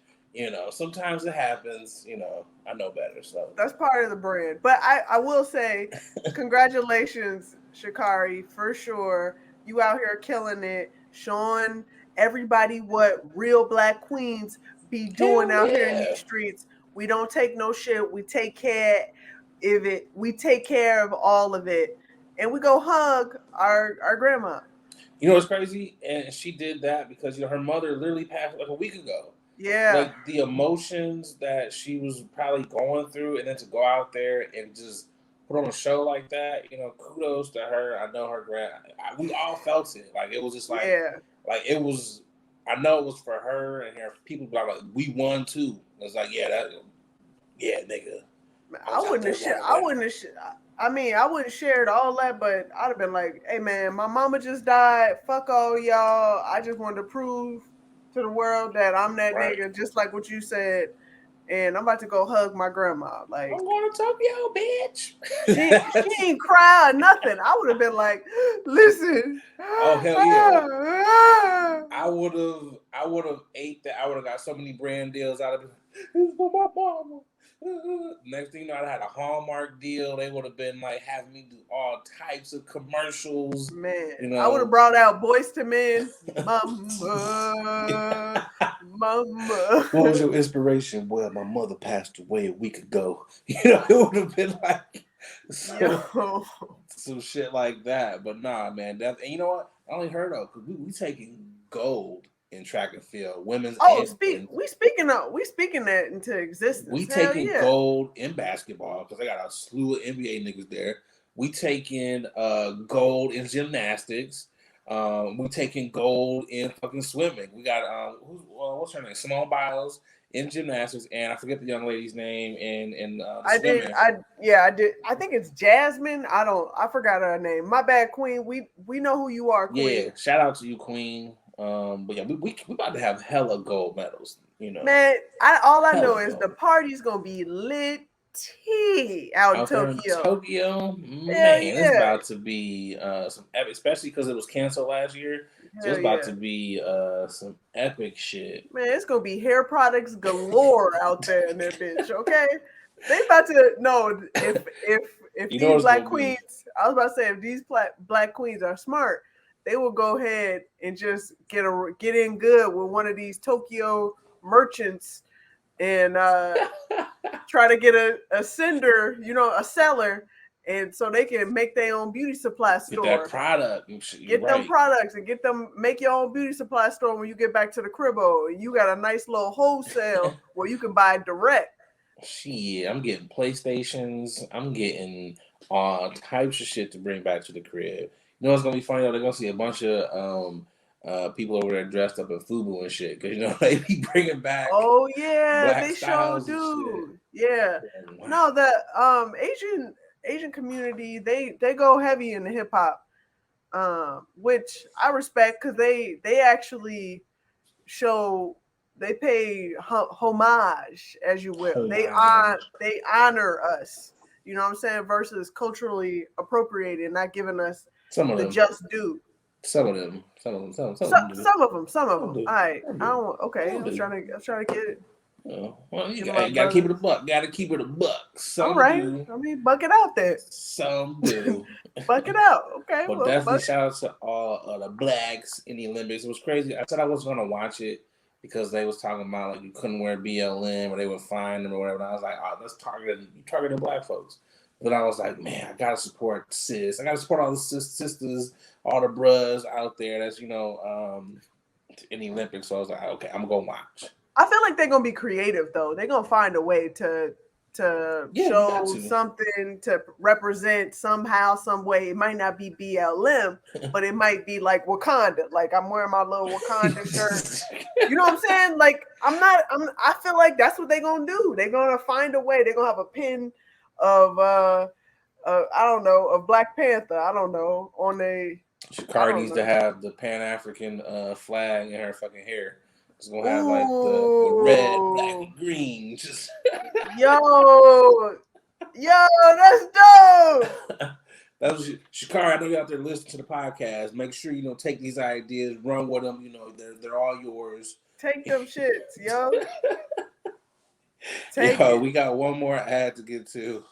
Sometimes it happens. I know better. So that's part of the brand. But I will say, congratulations, Sha'Carri, for sure. You out here killing it, showing everybody what real Black queens be doing out here in these streets. We don't take no shit. We take care of it. We take care of all of it. And we go hug our grandma. You know what's crazy? And she did that because her mother literally passed like a week ago. Yeah. Like the emotions that she was probably going through, and then to go out there and just put on a show like that, kudos to her. I know her we all felt it. Like it was just like it was. I know it was for her and her people. But like, we won too. It was like, nigga. I wouldn't have shared. I wouldn't shared all that, but I'd have been like, "Hey, man, my mama just died. Fuck all y'all. I just wanted to prove to the world that I'm that nigga, just like what you said. And I'm about to go hug my grandma. Like, I'm going to Tokyo, bitch. She ain't cry or nothing. I would have been like, listen. Oh hell yeah! I would have ate that. I would have got so many brand deals out of it. It's for my mama. Next thing you know, I had a Hallmark deal. They would have been like having me do all types of commercials. Man, I would have brought out Boys to Men. Mama. What was your inspiration? Well, my mother passed away a week ago. It would have been like some shit like that. But nah, man. And you know what? I only heard of because we taking gold in track and field, women's. We speaking that into existence. We taking gold in basketball because I got a slew of NBA niggas there. We taking gold in gymnastics. We taking gold in fucking swimming. We got what's her name? Simone Biles in gymnastics, and I forget the young lady's name in swimming. I did. I think it's Jasmine. I forgot her name. My bad, Queen. We know who you are, Queen. Yeah, shout out to you, Queen. But yeah, we about to have hella gold medals. Man, all I know is the party's gonna be lit out in Tokyo. Tokyo, man, it's about to be some epic, especially because it was canceled last year. So it's about to be some epic shit. Man, it's gonna be hair products galore out there in that bitch. Okay, they about to know if these black queens. I was about to say if these black queens are smart, they will go ahead and just get in good with one of these Tokyo merchants and try to get a sender, a seller, and so they can make their own beauty supply store. Get that product. Get them products and make your own beauty supply store when you get back to the cribbo. You got a nice little wholesale where you can buy direct. Shit, I'm getting PlayStations. I'm getting all types of shit to bring back to the crib. You know what's gonna be funny though? They're gonna see a bunch of people over there dressed up in FUBU and shit because they be bringing back. Oh yeah, they sure do. Yeah, wow. No, the Asian community they go heavy in the hip hop, which I respect because they actually they pay homage, as you will. They honor us. You know what I'm saying? Versus culturally appropriated, not giving us just due. Some of them. Some of them. All right. Okay. I'm trying to get it. Well, you gotta keep it a buck. Some all right. do. I mean, buck it out there. Some do. Buck it out. Okay. But definitely shout out to all the blacks in the Olympics. It was crazy. I said I was gonna watch it because they was talking about like you couldn't wear BLM or they would fine them or whatever. And I was like, oh, that's targeting black folks. But I was like, man, I gotta support sis. I gotta support all the sisters, all the bros out there that's in the Olympics. So I was like, okay, I'm gonna watch. I feel like they're gonna be creative though. They're gonna find a way to show something to represent somehow, some way. It might not be BLM, but it might be like Wakanda. Like I'm wearing my little Wakanda shirt. You know what I'm saying? Like I feel like that's what they're gonna do. They're gonna find a way. They're gonna have a pin of I don't know, of Black Panther. I don't know, on a Shakari needs to have the Pan-African flag in her fucking hair. It's gonna have like the red, black, and green. Just yo, that's dope. That was Shakari. I know you're out there listening to the podcast. Make sure take these ideas, run with them. They're all yours. Take them shits, yo. We got one more ad to get to.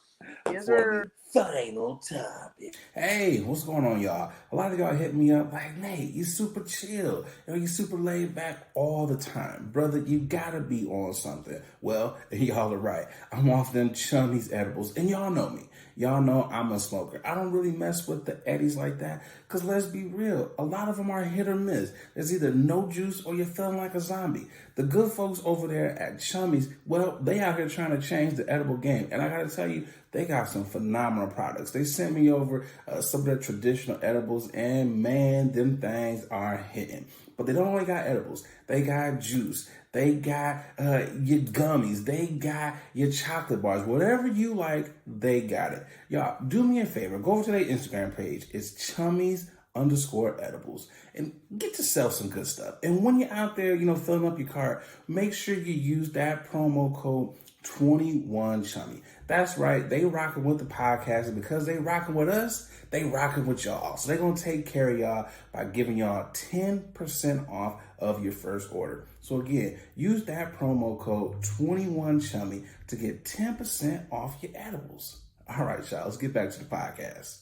Yes, sir. Final topic. Hey, what's going on, y'all? A lot of y'all hit me up like, Nate, you super chill. You super laid back all the time. Brother, you gotta be on something. Well, y'all are right. I'm off them chummies edibles, and y'all know me. Y'all know I'm a smoker. I don't really mess with the Eddies like that because let's be real, a lot of them are hit or miss. There's either no juice or you're feeling like a zombie. The good folks over there at Chummies, well, they out here trying to change the edible game. And I got to tell you, they got some phenomenal products. They sent me over some of their traditional edibles, and man, them things are hitting. But they don't only got edibles. They got juice. They got your gummies. They got your chocolate bars. Whatever you like, they got it. Y'all, do me a favor. Go over to their Instagram page. It's chummies_edibles. And get yourself some good stuff. And when you're out there, filling up your cart, make sure you use that promo code 21Chummy. That's right. They rocking with the podcast. And because they rocking with us, they rocking with y'all. So they're going to take care of y'all by giving y'all 10% off of your first order. So again, use that promo code 21Chummy to get 10% off your edibles. All right, y'all. Let's get back to the podcast.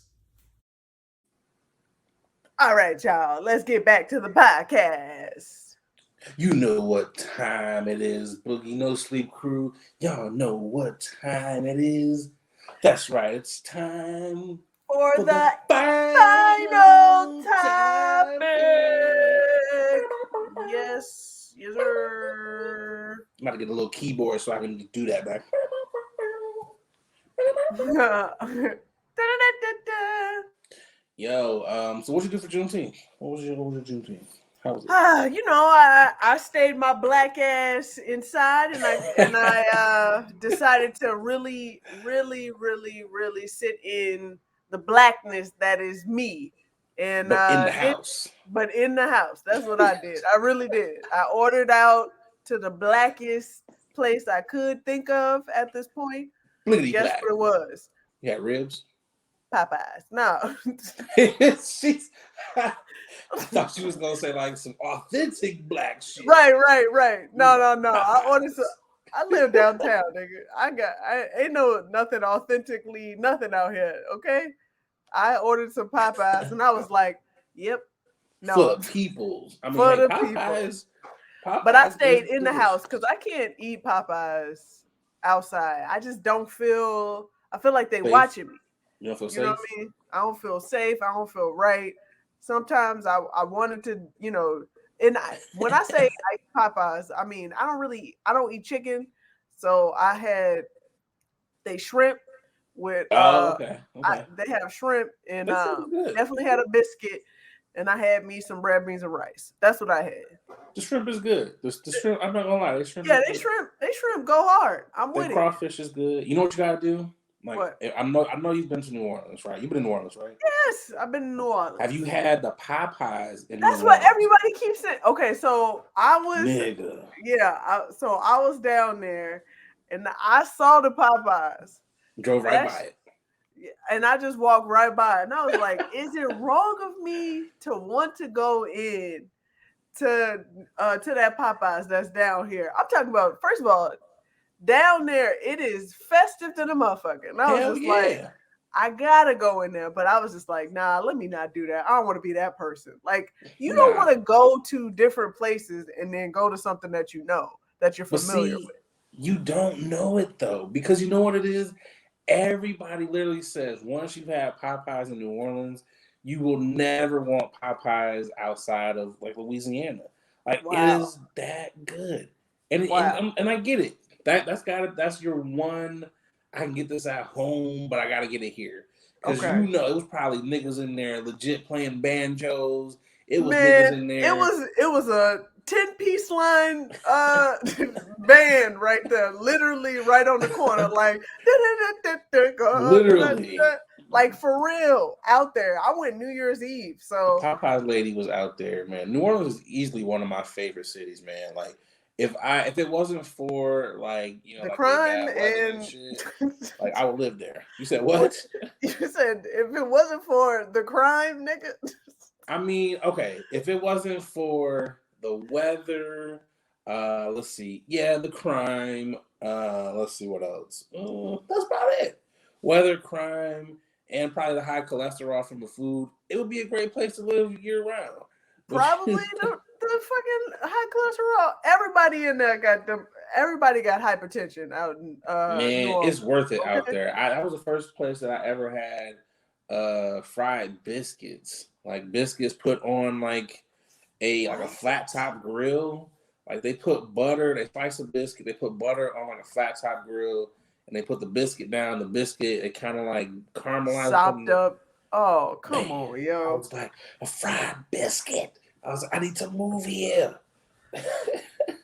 All right, y'all. Let's get back to the podcast. You know what time it is, Boogie No Sleep Crew. Y'all know what time it is. That's right. It's time For the final topic. topic. Yes, sir. I'm about to get a little keyboard so I can do that back. Yo, so what you do for Juneteenth? What was your Juneteenth? How was it? I stayed my black ass inside, and I decided to really, really, really, really sit in the blackness that is me. And But in the house. But in the house. That's what I did. I really did. I ordered out to the blackest place I could think of at this point. Bliggity Guess black. what it was? You got ribs? Popeyes. No. I thought she was gonna say like some authentic black shit. Right. No. I live downtown, nigga. I ain't nothing authentically nothing out here. Okay. I ordered some Popeyes and I was like, yep. No. For the peoples. I mean, For the Popeyes. But I stayed in the house because I can't eat Popeyes outside. I just don't feel. I feel like they watching me. You don't feel safe? You know what I mean? I don't feel safe. I don't feel right. Sometimes I wanted to, and when I say I eat Popeyes, I mean I don't eat chicken. So I had shrimp with okay. They have shrimp and definitely had a biscuit, and I had me some red beans and rice. That's what I had. The shrimp is good. The shrimp, I'm not gonna lie, they shrimp go hard. I'm with it. Crawfish is good. You know what you gotta do? Like, what? I know you've been to New Orleans, right? You've been in New Orleans, right? Yes, I've been in New Orleans. Have you had the Popeyes in That's New what Orleans? everybody keeps saying. Okay, so I was Nigga. Yeah, I was down there and I saw the Popeyes. Drove right by it. And I just walked right by it. And I was like, is it wrong of me to want to go in to that Popeyes that's down here? I'm talking about, first of all, down there, it is festive to the motherfucker. And I was like, I gotta go in there. But I was just like, nah, let me not do that. I don't want to be that person. Like, you don't want to go to different places and then go to something that that you're familiar with. You don't know it though, because you know what it is? Everybody literally says once you've had Popeyes in New Orleans, you will never want Popeyes outside of like Louisiana. Like it is that good, and I get it. That's your one. I can get this at home, but I gotta get it here because it was probably niggas in there legit playing banjos. It was niggas in there. It was a 10-piece line band right there, literally right on the corner, like literally, like for real out there. I went New Year's Eve, so the Popeyes lady was out there, man. New Orleans is easily one of my favorite cities, man. Like if it wasn't for like the like crime and shit, like I would live there. You said what? You said if it wasn't for the crime, nigga. I mean, okay, if it wasn't for the weather, let's see. Yeah, the crime. Let's see what else. That's about it. Weather, crime, and probably the high cholesterol from the food. It would be a great place to live year round. Probably the the fucking high cholesterol. Everybody in there everybody got hypertension out in New Man, Orleans. it's worth it out Okay. there. That was the first place that I ever had fried biscuits. Like biscuits put on like a flat top grill. Like they put butter, they slice a biscuit, they put butter on like a flat top grill, and they put the biscuit down. The biscuit, it kind of like caramelizes. Sopped up. Oh, come Man, on, I yo. was like, a fried biscuit. I was like, I need to move here.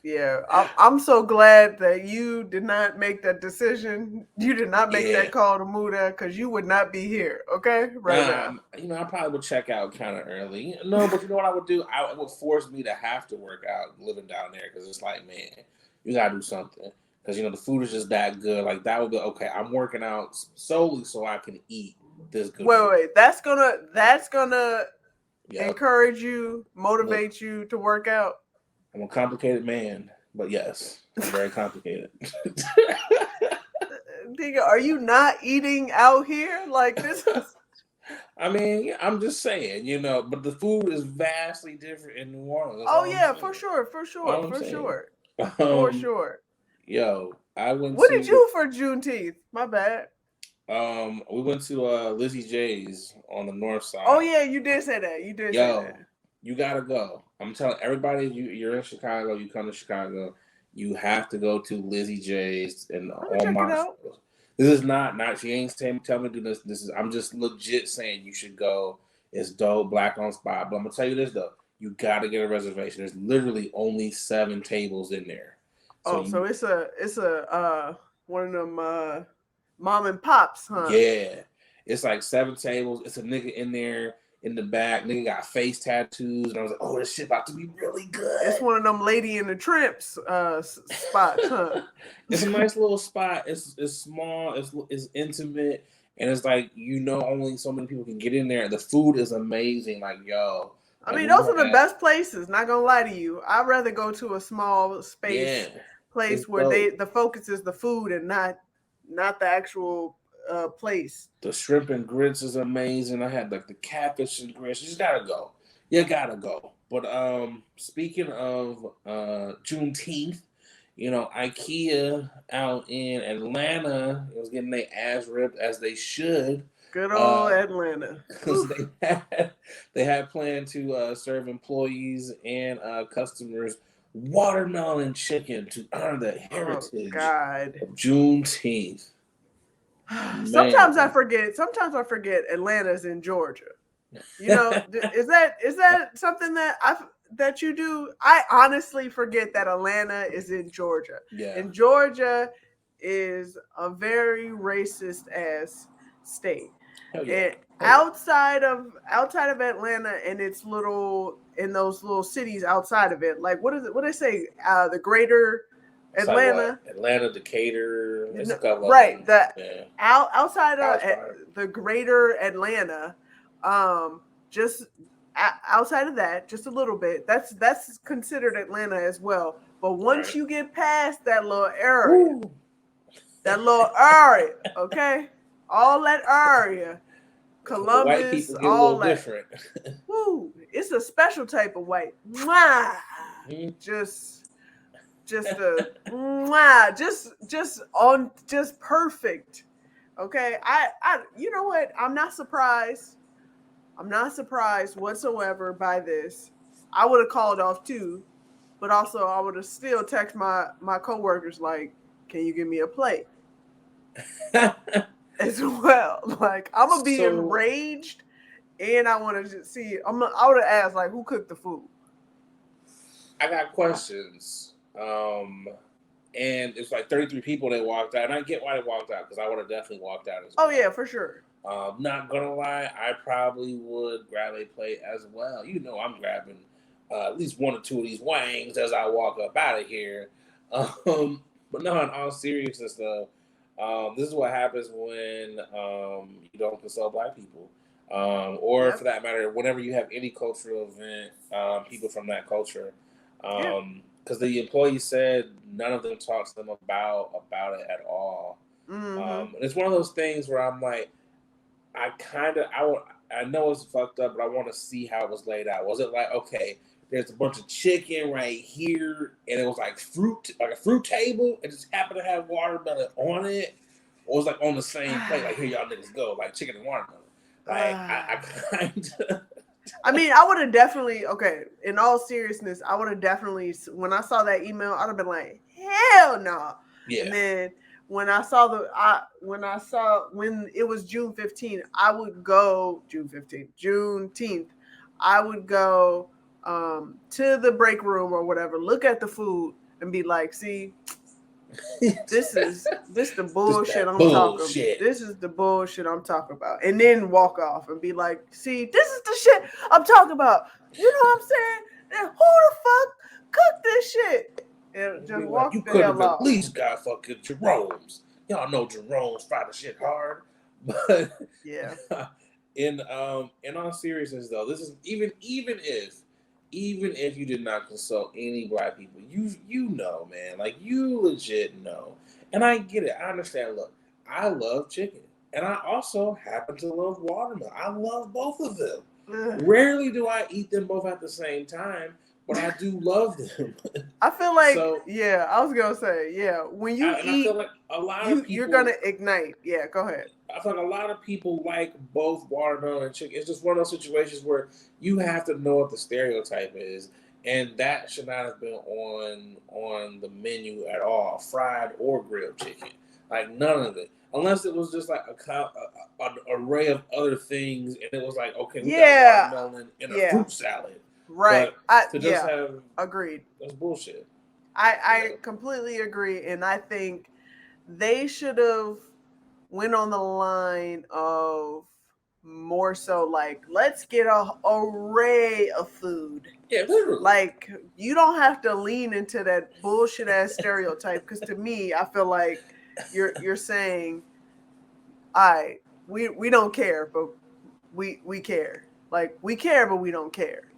Yeah, I'm so glad that you did not make that decision. You did not make that call to move there because you would not be here, okay? Right now. You know, I probably would check out kind of early. No, but you know what I would do? It would force me to have to work out living down there because it's like, man, you got to do something. Because, you know, the food is just that good. Like, that would be, okay, I'm working out solely so I can eat this good food. Wait. That's gonna encourage you, motivate you to work out. I'm a complicated man, but yes, I'm very complicated. Are you not eating out here? Like this is... I mean, I'm just saying, you know, but the food is vastly different in New Orleans. Oh yeah, for sure. Yo, I went What to... did you for Juneteenth? My bad. We went to Lizzie J's on the north side. Oh yeah, you did say that. You did say that. You gotta go. I'm telling everybody, you're in Chicago, you come to Chicago, you have to go to Lizzie J's and on my... This is not she ain't tell me to do this. This is, I'm just legit saying you should go. It's dope, black on spot. But I'm gonna tell you this though, you gotta get a reservation. There's literally only 7 tables in there. So it's a one of them mom and pops, huh? Yeah. It's like 7 tables. It's a nigga in there in the back. Nigga got face tattoos. And I was like, oh, this shit about to be really good. It's one of them Lady in the Tramps spots, huh? It's a nice little spot. It's small. It's intimate. And it's like, you know, only so many people can get in there. The food is amazing. Like, yo. I mean, those are the best places. Not gonna lie to you. I'd rather go to a small space place where the focus is the food and not the actual place. The shrimp and grits is amazing. I had like the catfish and grits. You just gotta go. You gotta go. But speaking of Juneteenth, you know, IKEA out in Atlanta was getting their ass ripped as they should. Good old Atlanta. Because they had planned to serve employees and customers watermelon chicken to honor the heritage of Juneteenth. Sometimes I forget Atlanta's in Georgia. You know, is that something that you do? I honestly forget that Atlanta is in Georgia. Yeah. And Georgia is a very racist ass state. Yeah. And outside of Atlanta and those little cities outside of it, like what is it? What do they say? The greater Atlanta, Atlanta, Decatur, right? Outside of the greater Atlanta, just outside of that, just a little bit. That's considered Atlanta as well. But once you get past that little area, okay, all that area, Columbus, white people get all a little that. Different. Woo! It's a special type of white. Mwah! Just perfect. Okay, I you know what? I'm not surprised whatsoever by this. I would have called off too, but also I would have still text my coworkers like, "Can you give me a plate?" As well. Like I'm gonna be enraged, and I want to see. I would have asked like, "Who cooked the food?" I got questions. And it's like 33 people that walked out. And I get why they walked out because I would have definitely walked out as well. Oh, yeah, for sure. Not going to lie, I probably would grab a plate as well. You know, I'm grabbing at least 1 or 2 of these wangs as I walk up out of here. But no, in all seriousness, though, this is what happens when you don't consult Black people. Or for that matter, whenever you have any cultural event, people from that culture. Because the employee said none of them talked to them about it at all. And it's one of those things where I'm like, I know it's fucked up, but I want to see how it was laid out. Was it like, okay, there's a bunch of chicken right here, and it was like a fruit table. It just happened to have watermelon on it, or it was like on the same plate. Like, here y'all niggas go, like chicken and watermelon. Like I kind of. I mean, I would have definitely, in all seriousness, I would have definitely, when I saw that email, I'd have been like, hell no. Yeah. And then when I saw when it was June 15th, I would go, Juneteenth, I would go to the break room or whatever, look at the food and be like, see, this the bullshit I'm talking about. This is the bullshit I'm talking about. And then walk off and be like, see, this is the shit I'm talking about. You know what I'm saying? And who the fuck cooked this shit? And just walk you the could hell have off. at least got fucking Jerome's. Y'all know Jerome's fry the shit hard. But yeah. In all seriousness though, this is even if you did not consult any black people, you know, man, like you legit know. And I get it. I understand. Look, I love chicken. And I also happen to love watermelon. I love both of them. Rarely do I eat them both at the same time, but I do love them. I feel like, I was going to say, when you eat, I feel like a lot of people, you're going to ignite. Yeah, go ahead. I feel like a lot of people like both watermelon and chicken. It's just one of those situations where you have to know what the stereotype is. And that should not have been on the menu at all, fried or grilled chicken. Like, none of it. Unless it was just like an array of other things, and it was like, okay, we got watermelon and a fruit salad. Right. But to just have... Agreed. That's bullshit. I completely agree, and I think they should have went on the line of more so like, let's get an array of food. Yeah, literally. Like, you don't have to lean into that bullshit ass stereotype, because to me, I feel like you're saying, all right, we don't care, but we care. Like, we care, but we don't care.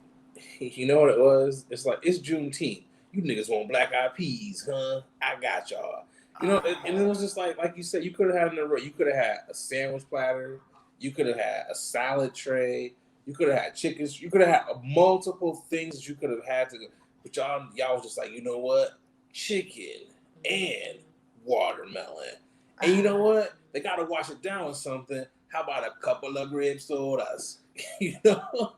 You know what it was? It's like, it's Juneteenth. You niggas want black eyed peas, huh? I got y'all. You know, and it was just like you said, you could have had an array. You could have had a sandwich platter. You could have had a salad tray. You could have had chickens. You could have had multiple things that you could have had to. But y'all was just like, you know what? Chicken and watermelon. And you know what? They got to wash it down with something. How about a couple of grape sodas? You know?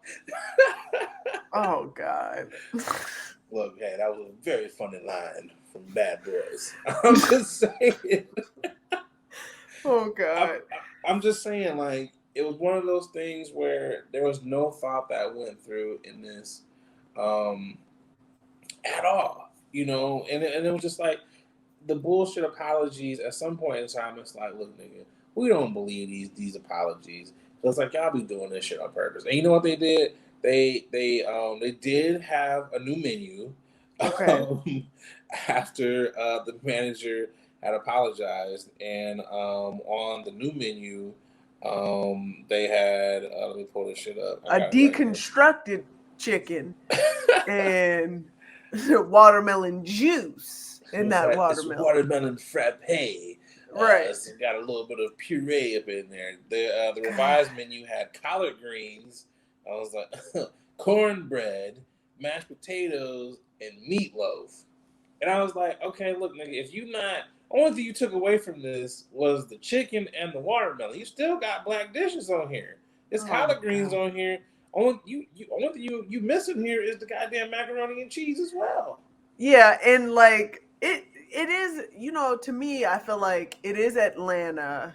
Oh, God. Look, hey, that was a very funny line from Bad Boys. I'm just saying. Oh, God. I'm just saying, like, it was one of those things where there was no thought that went through in this at all, you know? And it was just like the bullshit apologies. At some point in time, it's like, look, nigga, we don't believe these apologies. So it's like, y'all be doing this shit on purpose. And you know what they did? They did have a new menu after the manager had apologized, and on the new menu, they had let me pull this shit up. A deconstructed chicken and watermelon juice in that watermelon. It's watermelon frappe. Right. It's got a little bit of puree up in there. The revised menu had collard greens. I was like, cornbread, mashed potatoes, and meatloaf. And I was like, okay, look, nigga, if you not... Only thing you took away from this was the chicken and the watermelon. You still got black dishes on here. There's collard greens on here. Only thing you missing here is the goddamn macaroni and cheese as well. Yeah, and like it is, you know, to me, I feel like it is Atlanta,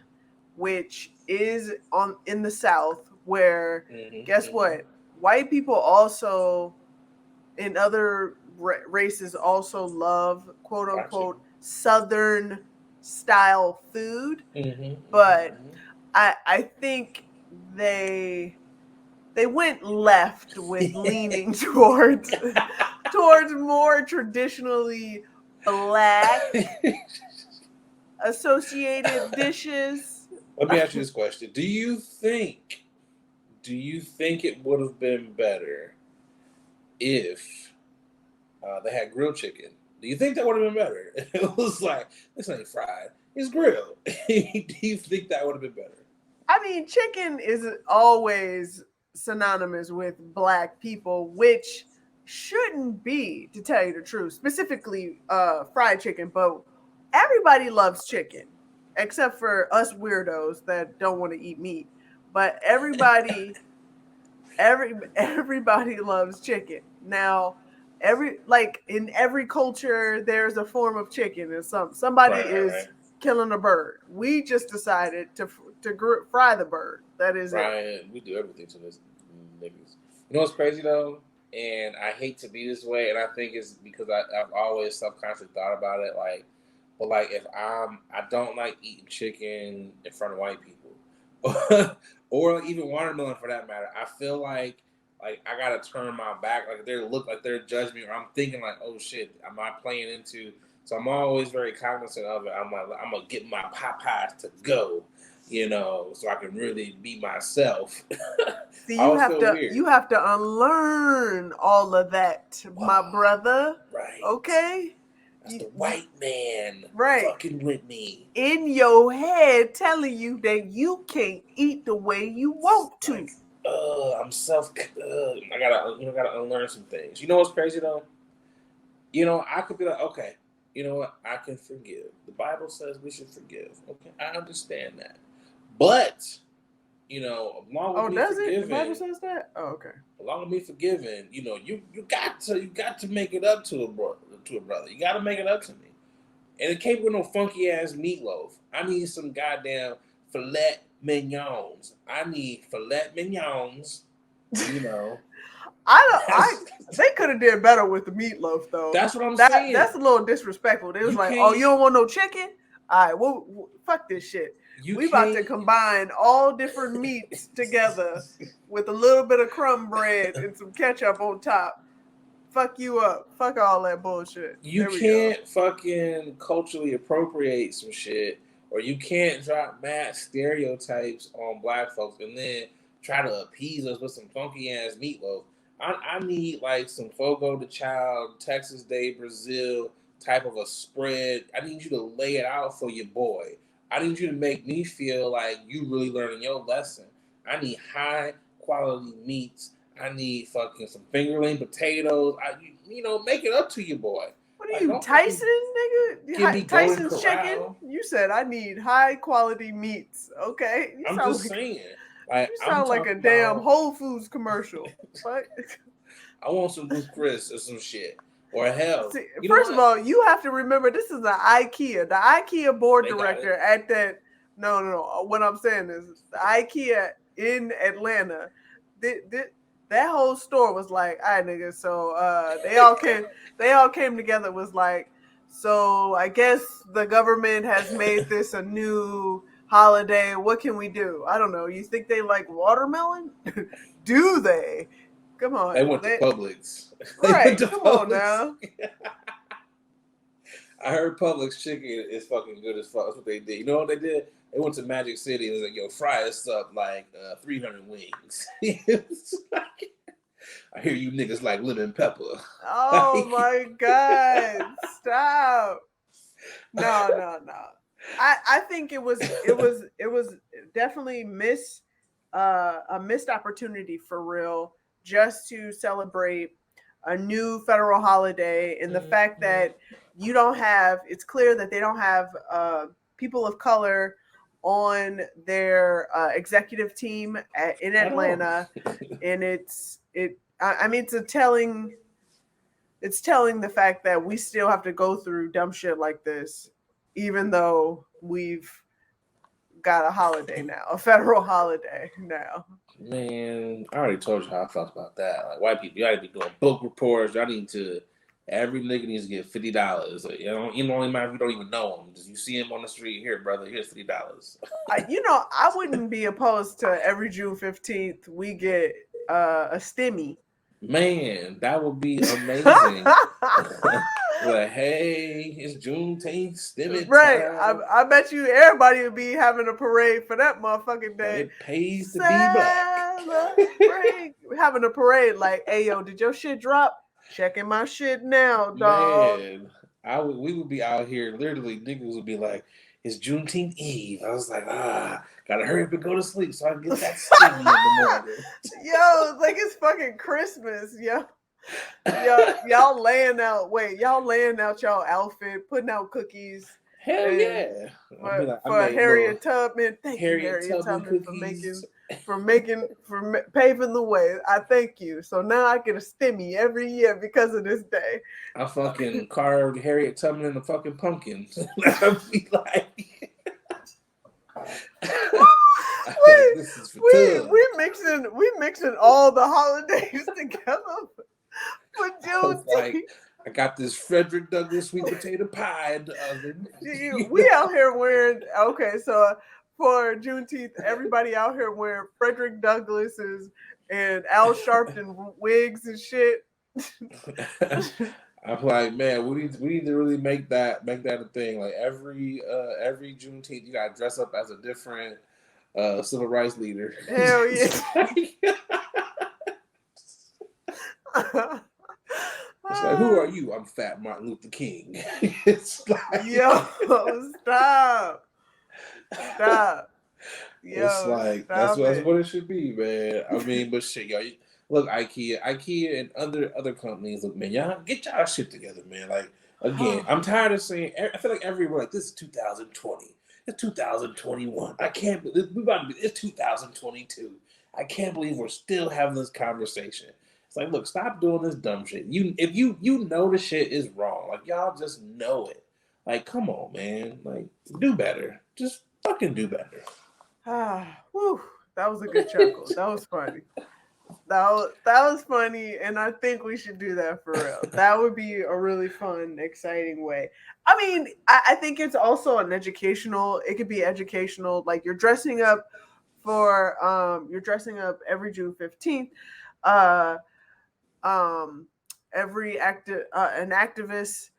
which is in the South, where guess what? White people also in other races also love quote unquote Southern style food, but I think they went left with leaning towards more traditionally black associated dishes. Let me ask you this question: Do you think it would have been better if they had grilled chicken? Do you think that would have been better? It was like, this ain't fried, it's grilled. Do you think that would have been better? I mean, chicken is always synonymous with black people, which shouldn't be, to tell you the truth, specifically fried chicken, but everybody loves chicken except for us weirdos that don't want to eat meat. But everybody loves chicken. Now, in every culture there's a form of chicken and somebody is killing a bird. We just decided to fry the bird. That is it. We do everything to this niggas. You know what's crazy though? And I hate to be this way, and I think it's because I've always subconsciously thought about it. Like, but like if I don't like eating chicken in front of white people, or even watermelon for that matter. I feel like I gotta turn my back. Like they look like they're judging me, or I'm thinking like, oh shit, am I playing into? So I'm always very cognizant of it. I'm like, I'm gonna get my Popeyes to go, you know, so I can really be myself. See, you have to unlearn all of that, my brother. Right. Okay? That's the white man fucking with me. In your head telling you that you can't eat the way you want to. Like, I'm I gotta unlearn some things. You know what's crazy though? You know, I could be like, okay, you know what? I can forgive. The Bible says we should forgive. Okay, I understand that. But, you know, along with me forgiving, the Bible says that? Oh, okay. Along with me forgiving, you know, you got to make it up to a brother. You got to make it up to me. And it can't be no funky ass meatloaf. I need some goddamn filet mignons. I need filet mignons. You know. They could have did better with the meatloaf though. That's what I'm saying. That's a little disrespectful. They was like, oh, you don't want no chicken? All right, well, fuck this shit. We about to combine all different meats together with a little bit of crumb bread and some ketchup on top. Fuck you up. Fuck all that bullshit. You can't fucking culturally appropriate some shit, or you can't drop mad stereotypes on black folks and then try to appease us with some funky ass meatloaf. I need like some Fogo de Chao, Texas Day Brazil type of a spread. I need you to lay it out for your boy. I need you to make me feel like you really learning your lesson. I need high quality meats. I need fucking some fingerling potatoes. Make it up to your boy. What are you, Tyson, nigga? Tyson's chicken? You said I need high quality meats. Okay, I'm just saying. Like, you sound like a damn Whole Foods commercial. What? I want some Ruth Chris or some shit. Or hell. See, first of all, you have to remember this is an IKEA. The IKEA board director at that. No. What I'm saying is the IKEA in Atlanta. That whole store was like, all right, nigga. So they all came together. Was like, so I guess the government has made this a new holiday. What can we do? I don't know. You think they like watermelon? Do they? Come on. They went to Publix. Right. Come on now. I heard Publix chicken is fucking good as fuck. That's what they did. You know what they did? They went to Magic City and was like, yo, fry us up like 300 wings. I hear you niggas like lemon pepper. Oh my God. Stop. No. I think it was definitely a missed opportunity for real, just to celebrate a new federal holiday, and the fact that it's clear that they don't have people of color on their executive team in Atlanta, and it's telling the fact that we still have to go through dumb shit like this, even though we've got a holiday now, a federal holiday now. Man, I already told you how I felt about that. Like, white people, you gotta be doing book reports. Every nigga needs to get $50. Like, you don't even matter if you don't even know him. Just you see him on the street, here, brother, here's $50. I wouldn't be opposed to every June 15th we get a stimmy. Man, that would be amazing. Like, hey, it's Juneteenth, stimmy right. time. I bet you everybody would be having a parade for that motherfucking day. It pays to be black. We're having a parade like, hey, yo, did your shit drop? Checking my shit now, dog. Man, we would be out here, literally, niggas would be like, it's Juneteenth Eve. I was like, gotta hurry up and go to sleep so I can get that stimmy in the morning. Yo, it's like it's fucking Christmas, yo. Y'all laying out. Wait, y'all laying out y'all outfit, putting out cookies. Hell And yeah! I mean, I for made little Harriet Tubman, thank you, Harriet Harriet Tubman Tubman, cookies. for paving the way. I thank you. So now I get a stimmy every year because of this day. I fucking carved Harriet Tubman in the fucking pumpkins. I'd be like, like, this is for Tub. we mixing all the holidays together for I was like, Juneteenth. I got this Frederick Douglass sweet potato pie in the oven. We out here wearing so for Juneteenth, everybody out here wearing Frederick Douglass's and Al Sharpton wigs and shit. I'm like, man, we need to really make that a thing. Like every Juneteenth, you gotta dress up as a different civil rights leader. Hell yeah. It's like, who are you? I'm Fat Martin Luther King. It's like, yo, stop. Yo, it's like that's what it should be, man. I mean, but shit, y'all. Look, IKEA, and other companies. Look, man, y'all get y'all shit together, man. Like again, I'm tired of saying. I feel like everywhere, like this is 2020, it's 2021. I can't believe we about to be. It's 2022. I can't believe we're still having this conversation. It's like, look, stop doing this dumb shit. If you know the shit is wrong, like y'all just know it. Like, come on, man. Like, do better. Just fucking do better. Whew, that was a good chuckle. That was funny. That was funny, and I think we should do that for real. That would be a really fun, exciting way. I mean, I think it's also an educational. It could be educational, like you're dressing up every June 15th. Uh, every an activist,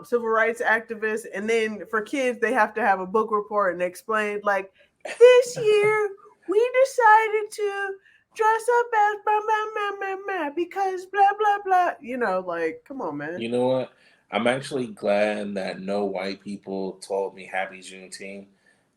civil rights activist, and then for kids they have to have a book report and explain like this year we decided to dress up as blah blah blah blah because blah blah blah. You know, like come on, man. You know what? I'm actually glad that no white people told me Happy Juneteenth,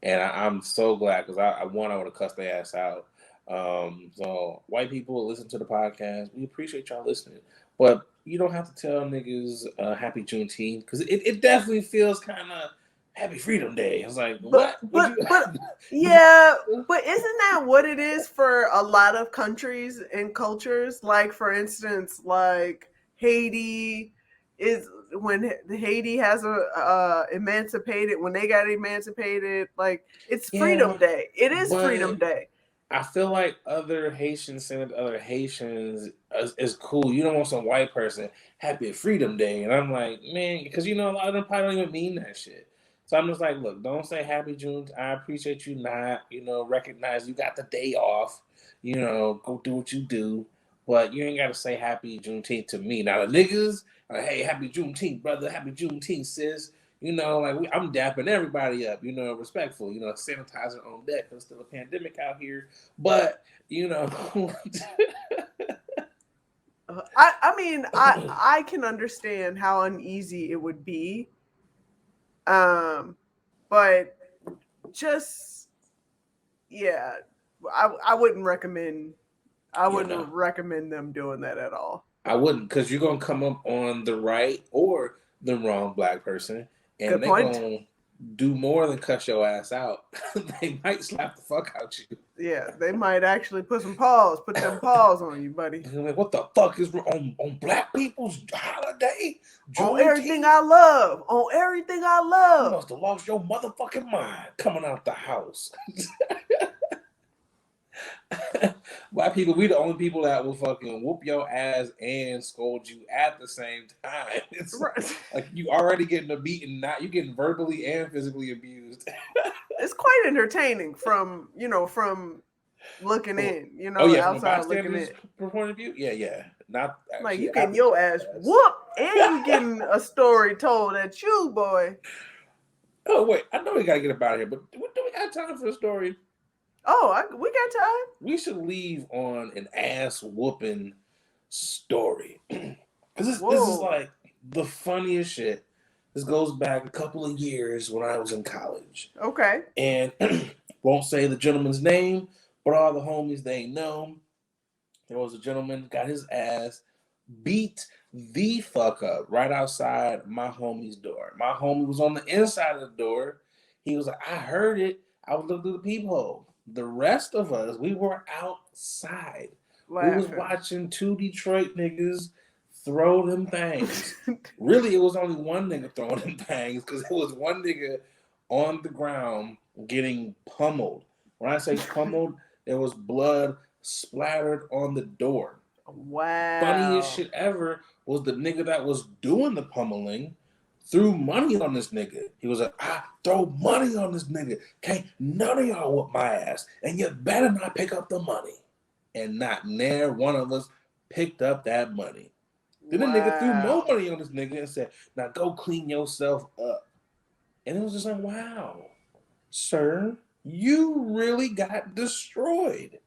and I'm so glad because I would have cussed their ass out. So white people listen to the podcast. We appreciate y'all listening, but you don't have to tell niggas Happy Juneteenth because it definitely feels kind of Happy Freedom Day. I was like, what? Yeah, but isn't that what it is for a lot of countries and cultures? Like for instance, like Haiti is when Haiti has emancipated when they got emancipated. Like it's Freedom Day. It is Freedom Day. I feel like other Haitians saying to other Haitians is cool. You don't want some white person Happy Freedom Day, and I'm like, man, because a lot of them probably don't even mean that shit. So I'm just like, look, don't say Happy June. I appreciate you not, recognize you got the day off. Go do what you do, but you ain't got to say Happy Juneteenth to me. Now the niggas, like, hey, Happy Juneteenth, brother. Happy Juneteenth, sis. I'm dapping everybody up, respectful, sanitizer on deck. There's still a pandemic out here. But, I mean, I can understand how uneasy it would be. But just, yeah, I wouldn't recommend, recommend them doing that at all. I wouldn't, because you're going to come up on the right or the wrong black person. And they're going to do more than cuss your ass out. They might slap the fuck out you. Yeah, they might actually put them paws on you, buddy. Like, what the fuck is on black people's holiday? On everything I love. You must have lost your motherfucking mind coming out the house. Black people, we the only people that will fucking whoop your ass and scold you at the same time. It's like you already getting a beating, not you getting verbally and physically abused. It's quite entertaining from looking in, outside looking in. Point of view, yeah. Not like you getting your ass whooped and you getting a story told at you, boy. Oh wait, I know we gotta get up out of here, but do we got time for a story? Oh, we got time. We should leave on an ass whooping story because this is like the funniest shit. This goes back a couple of years when I was in college. Okay. And won't say the gentleman's name, but all the homies they know. There was a gentleman got his ass beat the fuck up right outside my homie's door. My homie was on the inside of the door. He was like, I heard it. I was looking through the peephole. The rest of us, we were outside. We was watching two Detroit niggas throw them things. Really, it was only one nigga throwing them things because it was one nigga on the ground getting pummeled. When I say pummeled, there was blood splattered on the door. Wow. Funniest shit ever was the nigga that was doing the pummeling threw money on this nigga. He was like, I throw money on this nigga. Can't none of y'all whoop my ass. And you better not pick up the money. And not near one of us picked up that money. Then the nigga threw more money on this nigga and said, now go clean yourself up. And it was just like, wow, sir, you really got destroyed.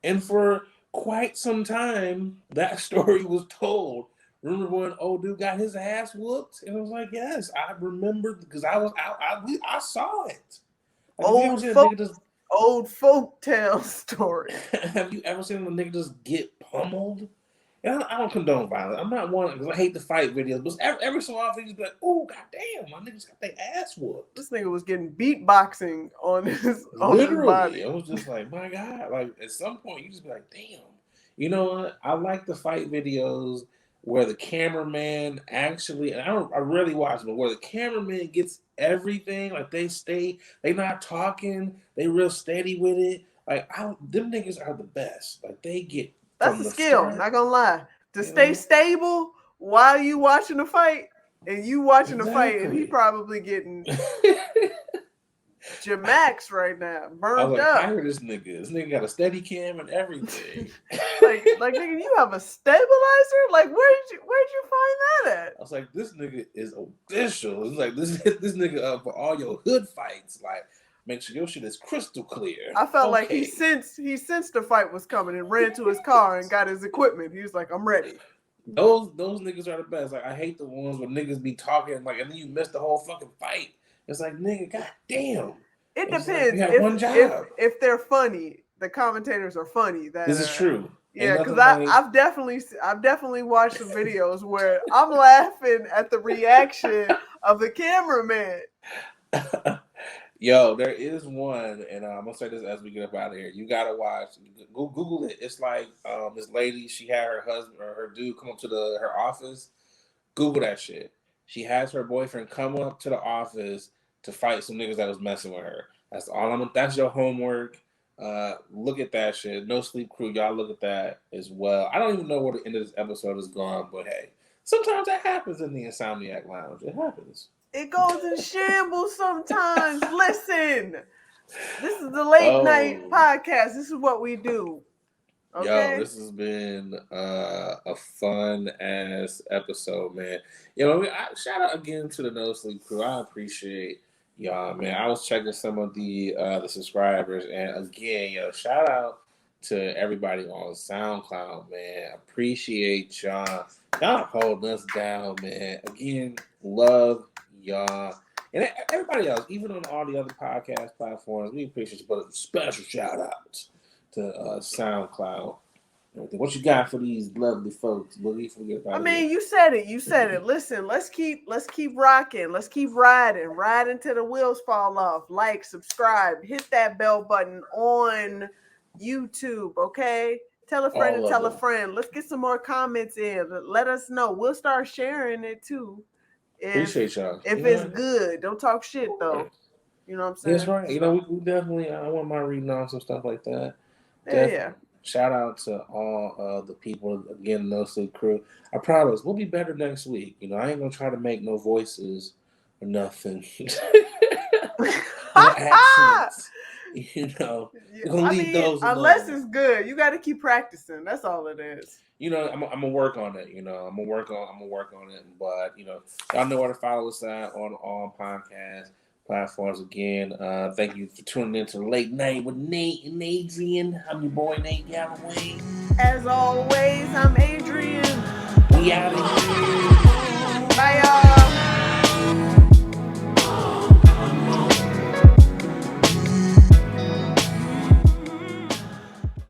And for quite some time, that story was told. Remember when old dude got his ass whooped? And I was like, yes, I remember because I was out. I saw it. Like, old folk tale story. Have you ever seen a nigga just get pummeled? And I don't condone violence. I'm not one because I hate the fight videos. But every so often, you just be like, "Oh, goddamn, my niggas got their ass whooped." This nigga was getting beatboxing on his body. It was just like, my God. Like at some point, you just be like, "Damn." You know what? I like the fight videos where the cameraman actually, and I really watch them, but where the cameraman gets everything. Like they not talking. They real steady with it. Like them niggas are the best. Like they get. That's a skill, not gonna lie. To stay stable while you watching the fight, and you watching the fight, and he probably getting Jamax right now, burned up. I heard this nigga. This nigga got a steady cam and everything. like nigga, you have a stabilizer? Like where'd you find that at? I was like, this nigga is official. It's like this nigga for all your hood fights. Like, make sure your shit is crystal clear. I felt like he sensed the fight was coming and ran to his car and got his equipment. He was like, I'm ready. Those niggas are the best. Like I hate the ones where niggas be talking like and then you miss the whole fucking fight. It's like, nigga, goddamn. It depends. Like, if they're funny, the commentators are funny. This is true. Yeah, because I've definitely watched some videos where I'm laughing at the reaction of the cameraman. Yo, there is one, and I'm gonna say this as we get up out of here. You gotta watch. Google it. It's like this lady. She had her husband or her dude come up to her office. Google that shit. She has her boyfriend come up to the office to fight some niggas that was messing with her. That's all. That's your homework. Look at that shit. No Sleep Crew. Y'all look at that as well. I don't even know where the end of this episode is gone, but hey, sometimes that happens in the Insomniac Lounge. It happens. It goes in shambles sometimes. Listen, this is the late night podcast. This is what we do. Okay? Yo, this has been a fun ass episode, man. Shout out again to the No Sleep Crew. I appreciate y'all, man. I was checking some of the subscribers, and again, shout out to everybody on SoundCloud, man. Appreciate y'all. Y'all holding us down, man. Again, love y'all. And everybody else, even on all the other podcast platforms, we appreciate you. But a special shout out to SoundCloud. What you got for these lovely folks? You said it. Listen, let's keep rocking. Let's keep riding till the wheels fall off. Like, subscribe, hit that bell button on YouTube, okay? Tell a friend and tell a friend. Let's get some more comments in. Let us know. We'll start sharing it too. Appreciate y'all. If it's good, don't talk shit though. You know what I'm saying? That's right. We definitely. I wouldn't mind reading on some stuff like that. Yeah. Shout out to all the people again, No Sleep Crew. I promise we'll be better next week. I ain't gonna try to make no voices or nothing. No accents. Unless it's good, you got to keep practicing. That's all it is. I'm gonna work on it. I'm gonna work on it. But y'all know where to follow us at on all podcast platforms. Again, thank you for tuning in to Late Night with Nate and Adrienne. I'm your boy Nate Galloway. As always, I'm Adrienne. We out of here.